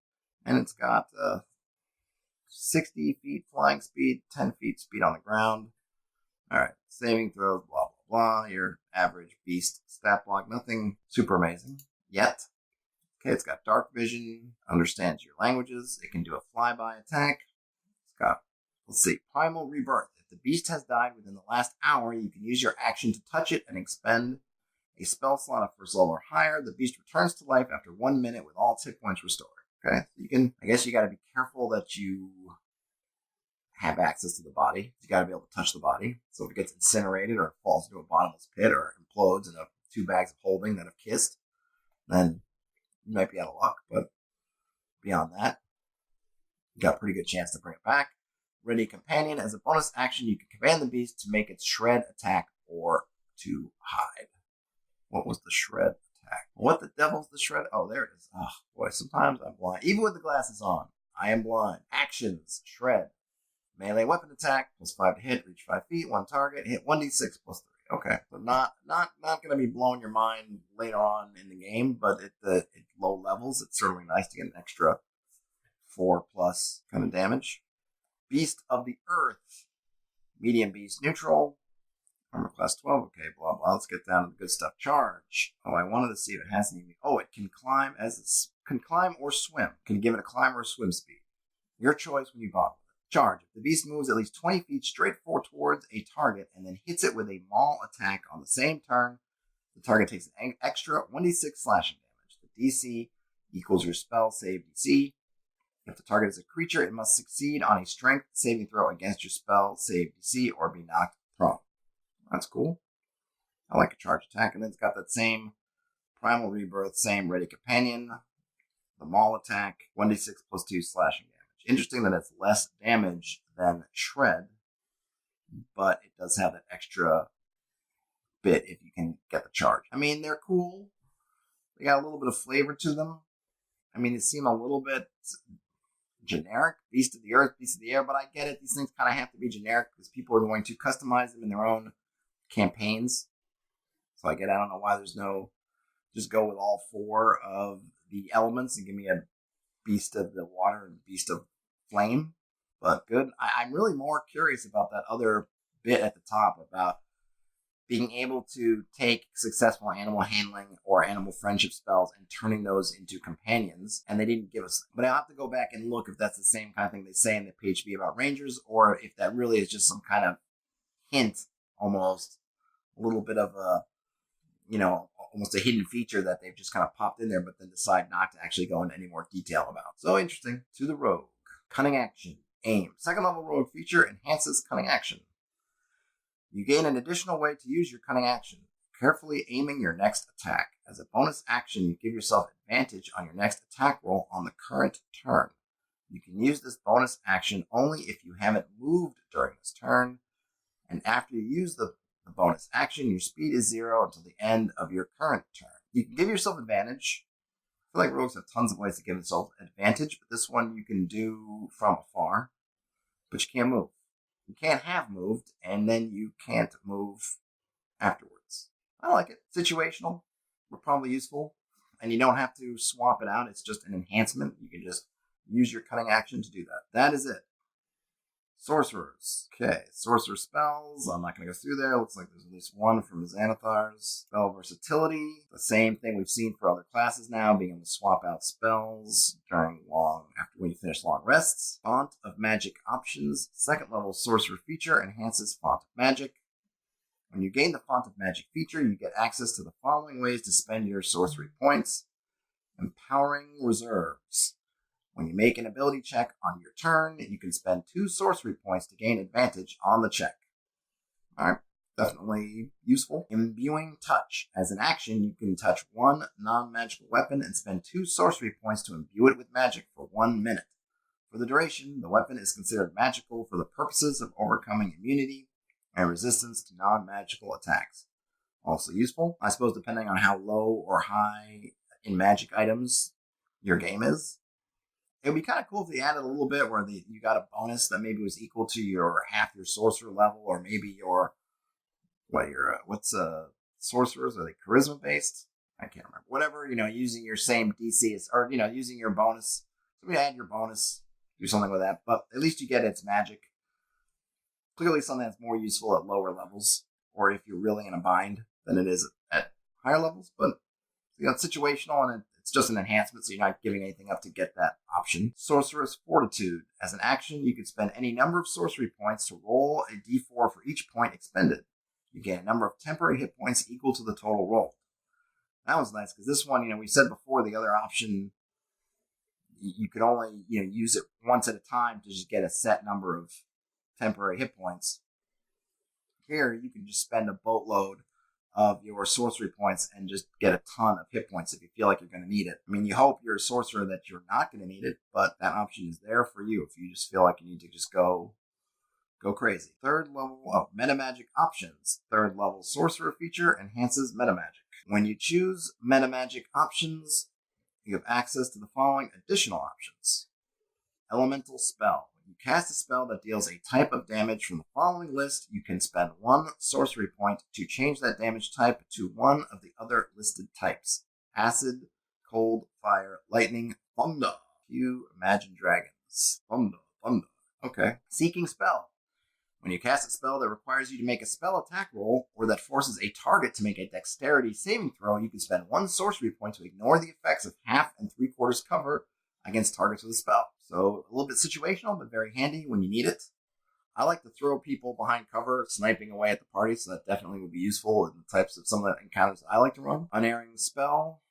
and it's got 60 feet flying speed, 10 feet speed on the ground. All right, saving throws, blah, blah, blah. Your average beast stat block, nothing super amazing yet. Okay, it's got dark vision, understands your languages. It can do a flyby attack. It's got, let's see, primal rebirth. If the beast has died within the last hour, you can use your action to touch it and expend a spell slot of first level or higher. The beast returns to life after 1 minute with all hit points restored. Okay, I guess you got to be careful that you have access to the body. You got to be able to touch the body. So if it gets incinerated or falls into a bottomless pit or implodes in 2 bags of holding that have kissed, then you might be out of luck. But beyond that, you got a pretty good chance to bring it back. Ready companion. As a bonus action, you can command the beast to make its shred attack or to hide. What was the shred attack? What the devil's the shred? Oh, there it is. Oh, boy, sometimes I'm blind. Even with the glasses on, I am blind. Actions. Shred. Melee weapon attack, plus 5 to hit, reach 5 feet, 1 target, hit 1d6 plus 3. Okay, so not going to be blowing your mind later on in the game, but at low levels, it's certainly nice to get an extra 4 plus kind of damage. Beast of the Earth, medium beast, neutral, armor class 12. Okay, blah blah. Let's get down to the good stuff. Charge. Oh, I wanted to see if it has any. Oh, it can climb can climb or swim. Can give it a climb or a swim speed. Your choice when you bottle. Charge. If the beast moves at least 20 feet straight forward towards a target and then hits it with a maul attack on the same turn, the target takes an extra 1d6 slashing damage. The DC equals your spell save DC. If the target is a creature, it must succeed on a strength saving throw against your spell save DC or be knocked prone. That's cool. I like a charge attack. And then it's got that same primal rebirth, same ready companion, the maul attack, 1d6 plus 2 slashing damage. Interesting that it's less damage than shred, but it does have that extra bit if you can get the charge. I mean, they're cool. They got a little bit of flavor to them. I mean, they seem a little bit generic. Beast of the Earth, Beast of the Air, but I get it. These things kind of have to be generic because people are going to customize them in their own campaigns. So I don't know why there's no, just go with all 4 of the elements and give me a beast of the water and beast of flame. But good. I'm really more curious about that other bit at the top about being able to take successful animal handling or animal friendship spells and turning those into companions. And they didn't give us, but I'll have to go back and look if that's the same kind of thing they say in the PHB about rangers, or if that really is just some kind of hint, almost a little bit of a, almost a hidden feature that they've just kind of popped in there, but then decide not to actually go into any more detail about. So interesting. To the rogue. Cunning action. Aim. Second level rogue feature enhances cunning action. You gain an additional way to use your cunning action, carefully aiming your next attack. As a bonus action, you give yourself advantage on your next attack roll on the current turn. You can use this bonus action only if you haven't moved during this turn, and after you use the bonus action, your speed is 0 until the end of your current turn. You can give yourself advantage. I feel like rogues have tons of ways to give themselves advantage, but this one you can do from afar, but you can't move. You can't have moved, and then you can't move afterwards. I like it. Situational, but probably useful. And you don't have to swap it out. It's just an enhancement. You can just use your cutting action to do that. That is it. Sorcerers. Okay, sorcerer spells. I'm not going to go through there. Looks like there's at least one from Xanathar's. Spell versatility. The same thing we've seen for other classes now, being able to swap out spells when you finish long rests. Font of Magic options. Second level sorcerer feature enhances Font of Magic. When you gain the Font of Magic feature, you get access to the following ways to spend your sorcery points. Empowering reserves. When you make an ability check on your turn, you can spend 2 sorcery points to gain advantage on the check. Alright, definitely useful. Imbuing touch. As an action, you can touch one non-magical weapon and spend 2 sorcery points to imbue it with magic for 1 minute. For the duration, the weapon is considered magical for the purposes of overcoming immunity and resistance to non-magical attacks. Also useful, I suppose, depending on how low or high in magic items your game is. It would be kind of cool if they added a little bit where you got a bonus that maybe was equal to half your sorcerer level, or maybe sorcerers, are they charisma based? I can't remember. Whatever, using your same DC or using your bonus. So we add your bonus, do something with that, but at least you get its magic. Clearly something that's more useful at lower levels, or if you're really in a bind than it is at higher levels, but it's situational and it's just an enhancement, so you're not giving anything up to get that option. Sorcerer's Fortitude. As an action, you can spend any number of sorcery points to roll a d4 for each point expended. You gain a number of temporary hit points equal to the total roll. That was nice, because this one, we said before, the other option, you could only use it once at a time to just get a set number of temporary hit points. Here, you can just spend a boatload of your sorcery points and just get a ton of hit points if you feel like you're going to need it. I mean, you hope you're a sorcerer that you're not going to need it, but that option is there for you if you just feel like you need to just go crazy. Third level of metamagic options. Third level sorcerer feature enhances metamagic. When you choose metamagic options, you have access to the following additional options. Elemental spell. When you cast a spell that deals a type of damage from the following list, you can spend 1 sorcery point to change that damage type to one of the other listed types. Acid, cold, fire, lightning, thunder. You imagine dragons. Thunder. Okay. Seeking spell. When you cast a spell that requires you to make a spell attack roll, or that forces a target to make a dexterity saving throw, you can spend 1 sorcery point to ignore the effects of half and 3/4 cover against targets with a spell. So a little bit situational, but very handy when you need it. I like to throw people behind cover, sniping away at the party, so that definitely would be useful in the types of some of the encounters I like to run. Unerring spell.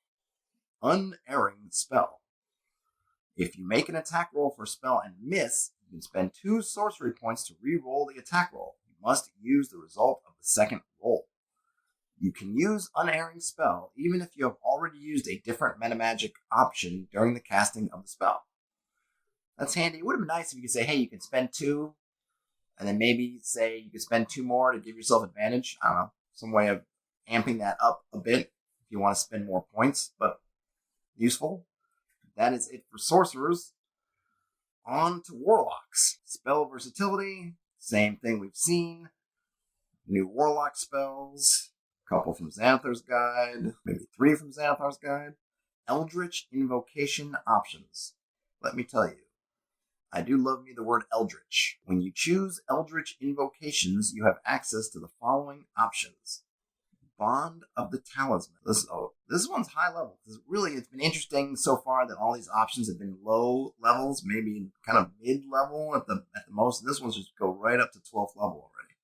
If you make an attack roll for a spell and miss, you can spend 2 sorcery points to re-roll the attack roll. You must use the result of the second roll. You can use Unerring Spell even if you have already used a different metamagic option during the casting of the spell. That's handy. It would have been nice if you could say, hey, you can spend 2, and then maybe say you could spend 2 more to give yourself advantage. I don't know, some way of amping that up a bit if you want to spend more points, but useful. That is it for sorcerers. On to warlocks. Spell versatility, same thing we've seen. New warlock spells. Couple from Xanathar's Guide, maybe 3 from Xanathar's Guide. Eldritch Invocation options. Let me tell you, I do love me the word Eldritch. When you choose Eldritch Invocations, you have access to the following options. Bond of the Talisman. This one's high level, because really it's been interesting so far that all these options have been low levels, maybe kind of mid-level at the most. This one's just go right up to 12th level already.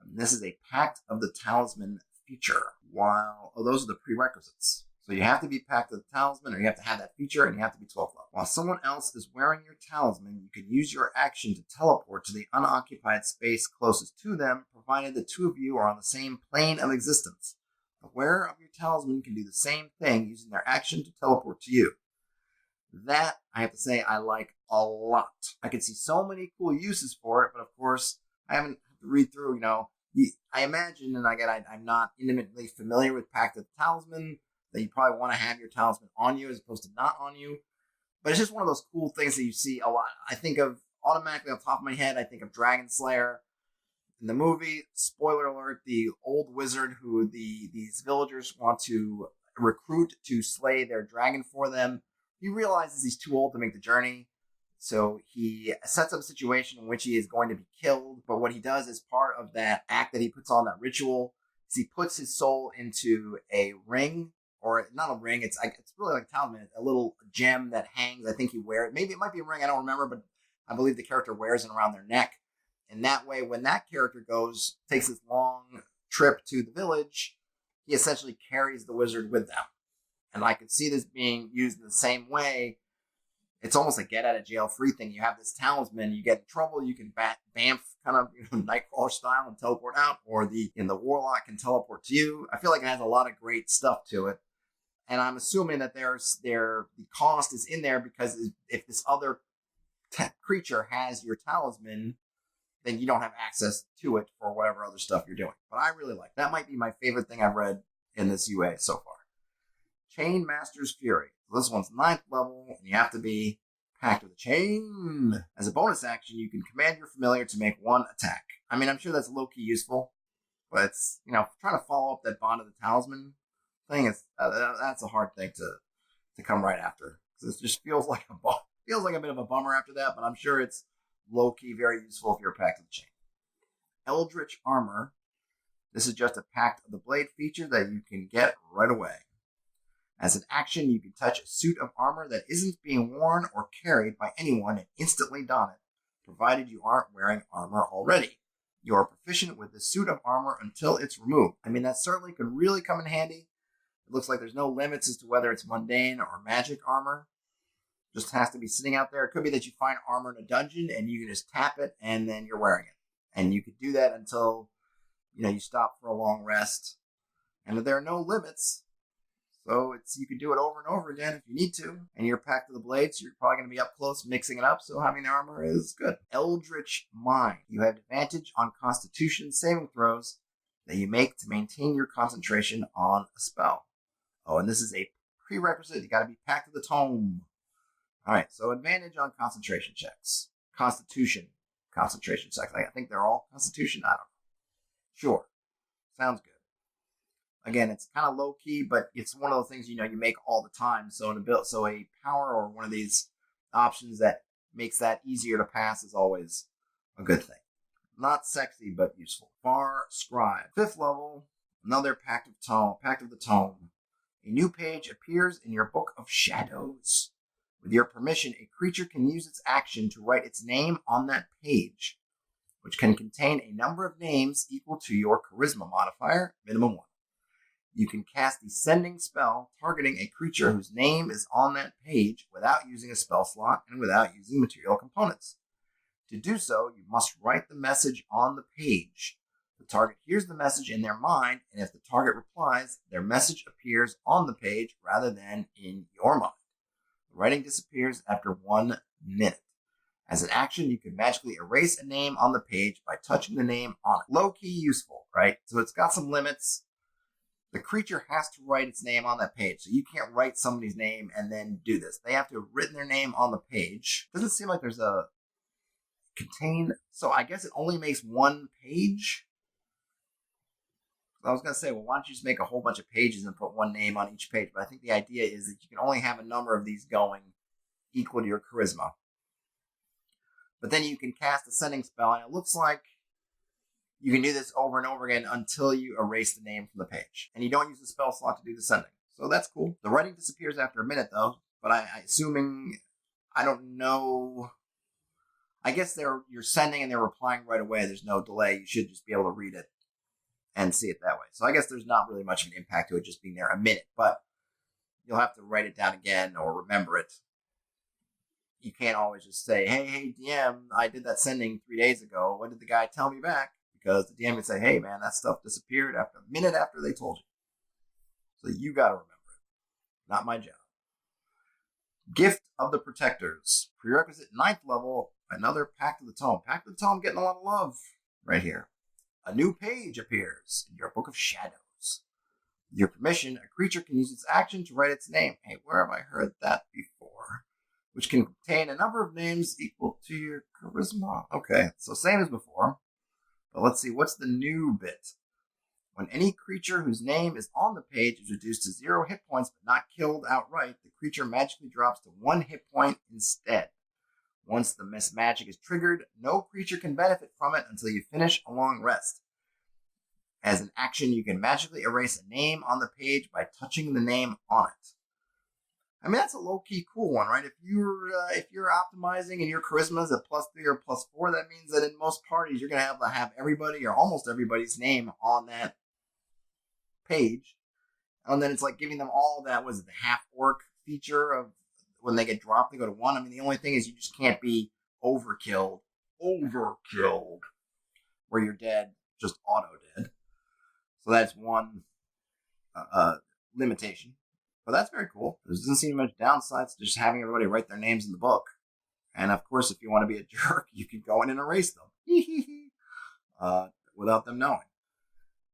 This is a Pact of the Talisman feature. Those are the prerequisites. So you have to be Pact of the Talisman, or you have to have that feature, and you have to be 12th level. While someone else is wearing your talisman, you can use your action to teleport to the unoccupied space closest to them, provided the 2 of you are on the same plane of existence. The wearer of your talisman can do the same thing using their action to teleport to you. That, I have to say, I like a lot. I can see so many cool uses for it, but of course, I haven't had to read through, I imagine, and again, I'm not intimately familiar with Pact of the Talisman, that you probably want to have your talisman on you as opposed to not on you. But it's just one of those cool things that you see a lot. I think of, automatically off the top of my head, I think of Dragon Slayer. In the movie, spoiler alert, the old wizard who these villagers want to recruit to slay their dragon for them, he realizes he's too old to make the journey. So he sets up a situation in which he is going to be killed. But what he does as part of that act that he puts on, that ritual, is he puts his soul into a ring, or not a ring. It's really like a talisman, a little gem that hangs. I think he wears it. Maybe it might be a ring. I don't remember, but I believe the character wears it around their neck. And that way, when that character takes this long trip to the village, he essentially carries the wizard with them. And I could see this being used in the same way. It's almost a get out of jail free thing. You have this talisman, you get in trouble, you can bamf kind of Nightcrawler style and teleport out, or the warlock can teleport to you. I feel like it has a lot of great stuff to it. And I'm assuming that the cost is in there because if this other creature has your talisman, then you don't have access to it for whatever other stuff you're doing. But I really like that. Might be my favorite thing I've read in this UA so far. Chain Master's Fury. So this one's 9th level, and you have to be packed with a chain. As a bonus action, you can command your familiar to make one attack. I mean, I'm sure that's low-key useful, but it's, trying to follow up that Bond of the Talisman thing, that's a hard thing to come right after. Because it just feels like a bit of a bummer after that, but I'm sure it's low-key very useful if you're packed with a chain. Eldritch Armor. This is just a Pact of the Blade feature that you can get right away. As an action, you can touch a suit of armor that isn't being worn or carried by anyone and instantly don it, provided you aren't wearing armor already. You are proficient with the suit of armor until it's removed. I mean, that certainly could really come in handy. It looks like there's no limits as to whether it's mundane or magic armor. Just has to be sitting out there. It could be that you find armor in a dungeon and you can just tap it and then you're wearing it. And you could do that until, you stop for a long rest. And there are no limits. So you can do it over and over again if you need to. And you're packed to the blade, so you're probably going to be up close mixing it up. So having the armor is good. Eldritch Mind. You have advantage on Constitution saving throws that you make to maintain your concentration on a spell. Oh, and this is a prerequisite. You got to be packed to the tome. All right, so advantage on concentration checks. Constitution concentration checks. I think they're all Constitution. I don't know. Sure. Sounds good. Again, it's kind of low-key, but it's one of those things, you make all the time. So a power or one of these options that makes that easier to pass is always a good thing. Not sexy, but useful. Far Scribe. 5th level, another Pact of the Tome. A new page appears in your Book of Shadows. With your permission, a creature can use its action to write its name on that page, which can contain a number of names equal to your Charisma modifier, minimum 1. You can cast the Sending spell targeting a creature whose name is on that page without using a spell slot and without using material components. To do so, you must write the message on the page. The target hears the message in their mind, and if the target replies, their message appears on the page rather than in your mind. The writing disappears after 1 minute. As an action, you can magically erase a name on the page by touching the name on it. Low-key useful, right? So it's got some limits. The creature has to write its name on that page. So you can't write somebody's name and then do this. They have to have written their name on the page. Doesn't seem like there's a contain. So I guess it only makes 1 page. I was going to say, well, why don't you just make a whole bunch of pages and put 1 name on each page? But I think the idea is that you can only have a number of these going equal to your charisma. But then you can cast a sending spell, and it looks like you can do this over and over again until you erase the name from the page. And you don't use the spell slot to do the sending. So that's cool. The writing disappears after a minute, though. But I don't know. I guess you're sending and they're replying right away. There's no delay. You should just be able to read it and see it that way. So I guess there's not really much of an impact to it just being there a minute. But you'll have to write it down again or remember it. You can't always just say, hey, DM, I did that sending 3 days ago. What did the guy tell me back? Because the DM can say, hey, man, that stuff disappeared after a minute after they told you. So you got to remember it. Not my job. Gift of the Protectors. Prerequisite 9th level, another Pact of the Tome. Pact of the Tome getting a lot of love right here. A new page appears in your Book of Shadows. With your permission, a creature can use its action to write its name. Hey, where have I heard that before? Which can contain a number of names equal to your charisma. Okay, so same as before. But let's see, what's the new bit? When any creature whose name is on the page is reduced to 0 hit points but not killed outright, the creature magically drops to 1 hit point instead. Once the magic is triggered, no creature can benefit from it until you finish a long rest. As an action, you can magically erase a name on the page by touching the name on it. I mean, that's a low-key cool one, right? If you're optimizing and your charisma is a +3 or +4, that means that in most parties you're going to have everybody or almost everybody's name on that page. And then it's like giving them all that, was it the half-orc feature of when they get dropped, they go to 1. I mean, the only thing is you just can't be overkilled, where you're dead, just auto-dead. So that's one limitation. But that's very cool. There doesn't seem much downside to just having everybody write their names in the book. And of course, if you want to be a jerk, you can go in and erase them without them knowing.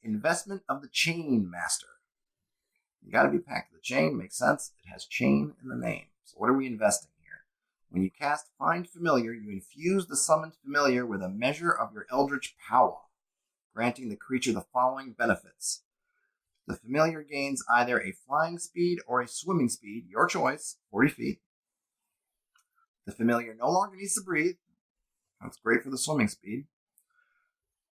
Investment of the Chain Master. You got to be packed to the chain. Makes sense. It has chain in the name. So what are we investing here? When you cast Find Familiar, you infuse the summoned familiar with a measure of your eldritch power, granting the creature the following benefits. The familiar gains either a flying speed or a swimming speed, your choice, 40 feet. The familiar no longer needs to breathe. That's great for the swimming speed.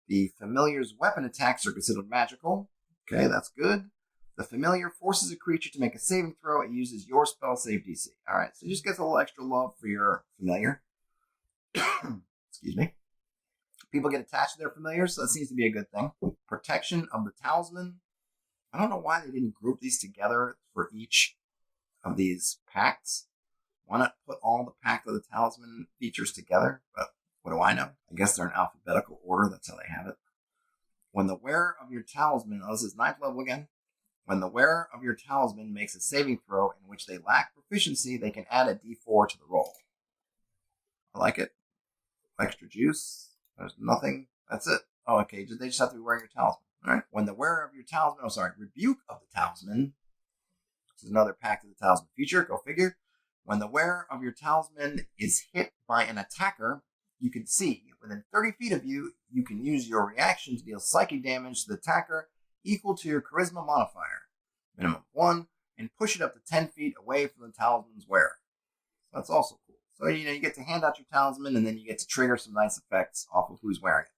The familiar's weapon attacks are considered magical. Okay, that's good. The familiar forces a creature to make a saving throw. It uses your spell save DC. All right, so it just gets a little extra love for your familiar. Excuse me. People get attached to their familiars, so that seems to be a good thing. Protection of the Talisman. I don't know why they didn't group these together for each of these pacts. Why not put all the Pact of the Talisman features together? But what do I know? I guess they're in alphabetical order. That's how they have it. When the wearer of your talisman, this is 9th level again. When the wearer of your talisman makes a saving throw in which they lack proficiency, they can add a d4 to the roll. I like it. Extra juice. There's nothing. That's it. Oh, okay. They just have to be wearing your talisman. All right. When the wearer of your talisman, Rebuke of the Talisman. This is another Pact of the Talisman feature. Go figure. When the wearer of your talisman is hit by an attacker, you can see within 30 feet of you, you can use your reaction to deal psychic damage to the attacker equal to your charisma modifier, minimum 1, and push it up to 10 feet away from the talisman's wearer. So that's also cool. So, you get to hand out your talisman, and then you get to trigger some nice effects off of who's wearing it.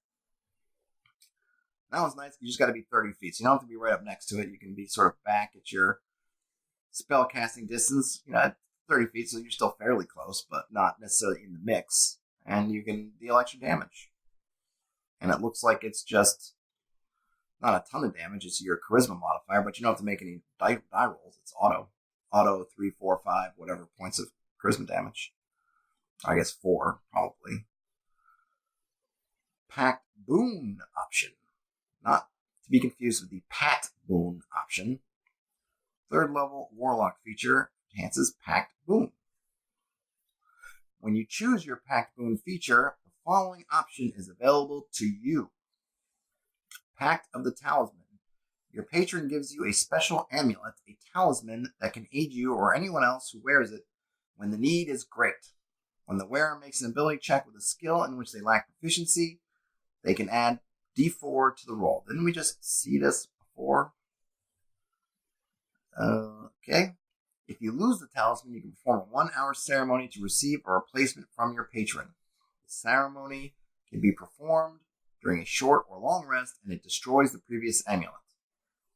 That one's nice. You just got to be 30 feet. So you don't have to be right up next to it. You can be sort of back at your spell casting distance, at 30 feet, so you're still fairly close, but not necessarily in the mix. And you can deal extra damage. And it looks like it's just not a ton of damage. It's your charisma modifier, but you don't have to make any die rolls. It's auto. Auto 3, 4, 5, whatever points of charisma damage. I guess 4, probably. Pact Boon option. Not to be confused with the Pat Boon option. 3rd level Warlock feature enhances Pact Boon. When you choose your Pact Boon feature, the following option is available to you. Pact of the Talisman. Your patron gives you a special amulet, a talisman that can aid you or anyone else who wears it when the need is great. When the wearer makes an ability check with a skill in which they lack proficiency, they can add d4 to the roll. Didn't we just see this before? Okay. If you lose the talisman, you can perform a 1-hour ceremony to receive a replacement from your patron. The ceremony can be performed during a short or long rest, and it destroys the previous amulet.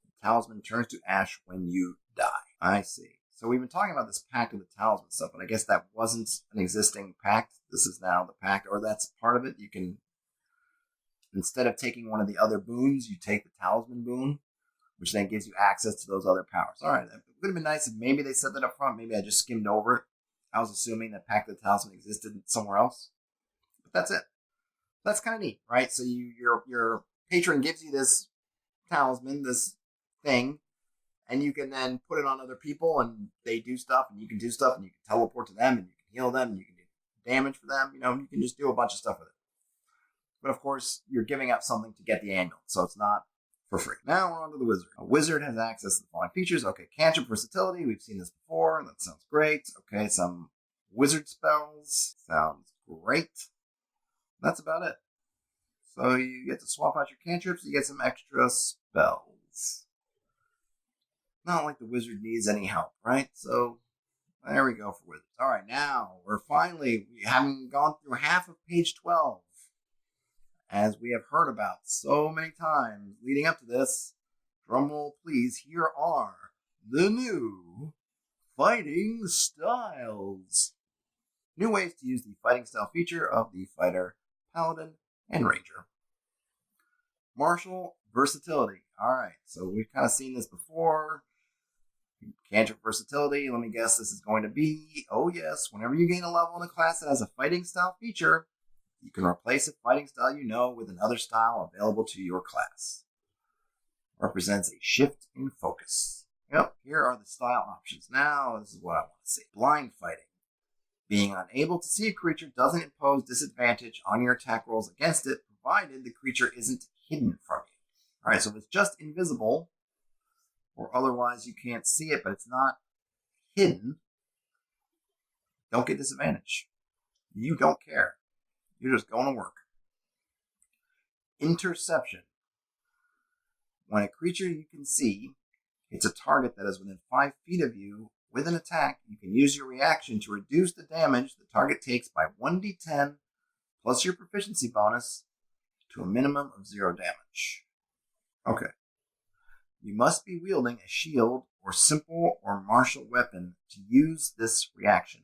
The talisman turns to ash when you die. I see. So we've been talking about this Pact of the Talisman stuff, but I guess that wasn't an existing pact. This is now the pact, or that's part of it. You can, instead of taking one of the other boons, you take the talisman boon, which then gives you access to those other powers. All right, it would have been nice if maybe they said that up front. Maybe I just skimmed over it. I was assuming that Pact of the Talisman existed somewhere else. But that's it. That's kind of neat, right? So your patron gives you this talisman, this thing, and you can then put it on other people, and they do stuff, and you can do stuff, and you can teleport to them, and you can heal them, and you can do damage for them. You can just do a bunch of stuff with it. But of course, you're giving up something to get the amulet, so it's not for free. Now we're on to the wizard. A wizard has access to the following features. Okay, cantrip versatility. We've seen this before. That sounds great. Okay, some wizard spells. Sounds great. That's about it. So you get to swap out your cantrips, you get some extra spells. Not like the wizard needs any help, right? So there we go for wizards. All right, now we haven't gone through half of page 12. As we have heard about so many times leading up to this, drumroll please, here are the new fighting styles. New ways to use the fighting style feature of the fighter, paladin, and ranger. Martial versatility. All right, so we've kind of seen this before. Cantrip versatility. Let me guess, this is going to be, oh yes, whenever you gain a level in a class that has a fighting style feature, you can replace a fighting style you know with another style available to your class. Represents a shift in focus. Yep, here are the style options. Now, this is what I want to see. Blind fighting. Being unable to see a creature doesn't impose disadvantage on your attack rolls against it, provided the creature isn't hidden from you. All right, so if it's just invisible, or otherwise you can't see it, but it's not hidden, don't get disadvantage. You don't care. You're just going to work. Interception. When a creature you can see hits a target that is within 5 feet of you with an attack, you can use your reaction to reduce the damage the target takes by 1d10 plus your proficiency bonus to a minimum of 0 damage. Okay. You must be wielding a shield or simple or martial weapon to use this reaction.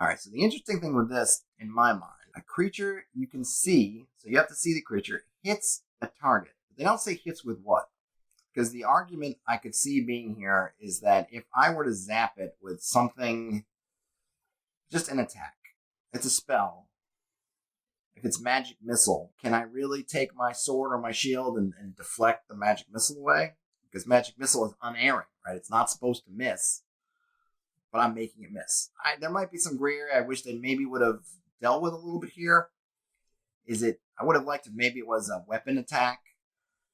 Alright, so the interesting thing with this, in my mind, a creature you can see, so you have to see the creature, hits a target. They don't say hits with what. Because the argument I could see being here is that if I were to zap it with something, just an attack, it's a spell. If it's magic missile, can I really take my sword or my shield and deflect the magic missile away? Because magic missile is unerring, right? It's not supposed to miss, but I'm making it miss. There might be some gray area I wish they maybe would have dealt with a little bit here. I would have liked if maybe it was a weapon attack,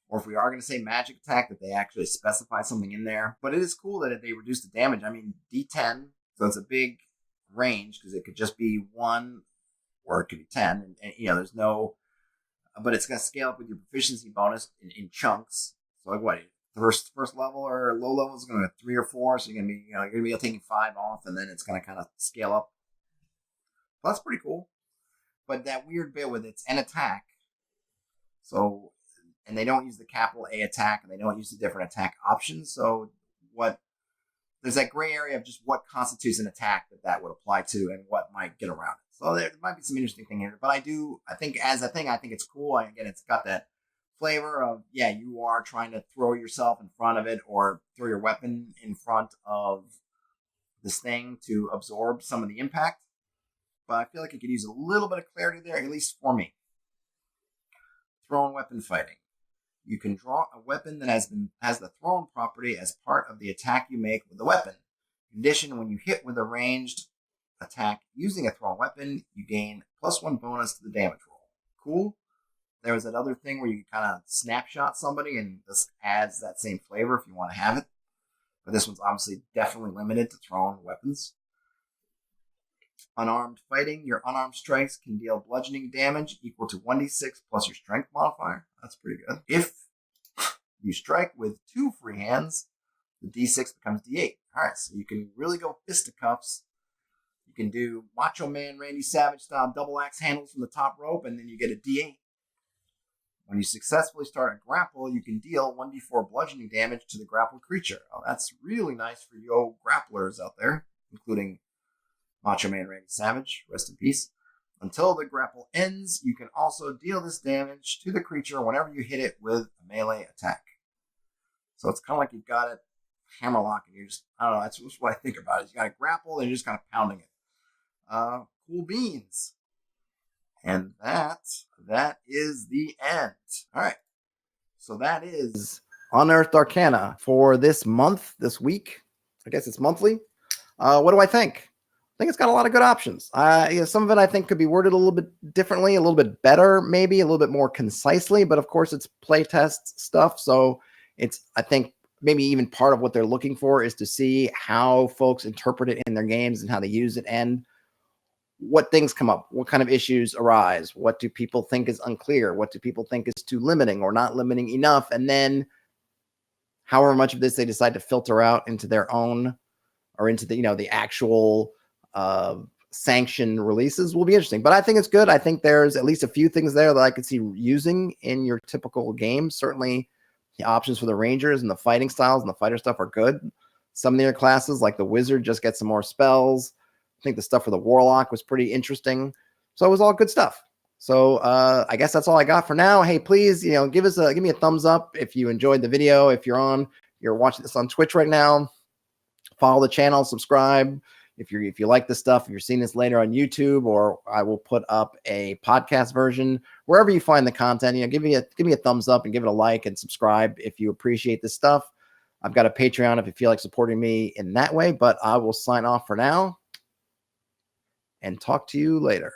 or if we are going to say magic attack, that they actually specify something in there. But it is cool that they reduce the damage. I mean, D10, so it's a big range, because it could just be 1, or it could be 10, and there's no, but it's going to scale up with your proficiency bonus in chunks. So like what, first level or low level is going to be 3 or 4, so you're going to be taking 5 off, and then it's going to kind of scale up. Well, that's pretty cool. But that weird bit with it's an attack, so, and they don't use the capital A attack, and they don't use the different attack options. So there's that gray area of just what constitutes an attack that would apply to, and what might get around it. So there might be some interesting thing here, but I think it's cool. Again, it's got that flavor of, yeah, you are trying to throw yourself in front of it, or throw your weapon in front of this thing to absorb some of the impact. But I feel like it could use a little bit of clarity there, at least for me. Thrown weapon fighting. You can draw a weapon that has the thrown property as part of the attack you make with the weapon. In addition, when you hit with a ranged attack using a thrown weapon, you gain +1 bonus to the damage roll. Cool. There was that other thing where you kind of snapshot somebody, and this adds that same flavor if you want to have it. But this one's obviously definitely limited to thrown weapons. Unarmed fighting. Your unarmed strikes can deal bludgeoning damage equal to 1d6 plus your strength modifier. That's pretty good. If you strike with 2 free hands, the d6 becomes d8. Alright, so you can really go fisticuffs. You can do Macho Man Randy Savage style double axe handles from the top rope, and then you get a d8. When you successfully start a grapple, you can deal 1d4 bludgeoning damage to the grappled creature. Oh, that's really nice for you old grapplers out there, including Macho Man Randy Savage, rest in peace. Until the grapple ends, you can also deal this damage to the creature whenever you hit it with a melee attack. So it's kind of like you've got it hammerlock, and you just, I don't know, that's what I think about it. You got a grapple, and you're just kind of pounding it. Cool beans. And that is the end. All right. So that is Unearthed Arcana for this month, this week. I guess it's monthly. What do I think? I think it's got a lot of good options. Some of it I think could be worded a little bit differently, a little bit better, maybe a little bit more concisely. But of course, it's playtest stuff. So I think maybe even part of what they're looking for is to see how folks interpret it in their games and how they use it. And
what things come up, what kind of issues arise, what do people think is unclear, what do people think is too limiting or not limiting enough, and then however much of this they decide to filter out into their own or into the the actual sanctioned releases will be interesting. But I think it's good. I think there's at least a few things there that I could see using in your typical game. Certainly the options for the Rangers and the fighting styles and the fighter stuff are good. Some of the other classes, like the Wizard, just get some more spells. I think the stuff for the Warlock was pretty interesting. So it was all good stuff. So I guess that's all I got for now. Hey, please, give me a thumbs up if you enjoyed the video. If you're watching this on Twitch right now, follow the channel, subscribe. If you like this stuff, if you're seeing this later on YouTube, or I will put up a podcast version wherever you find the content. Give me a thumbs up and give it a like and subscribe if you appreciate this stuff. I've got a Patreon if you feel like supporting me in that way, but I will sign off for now and talk to you later.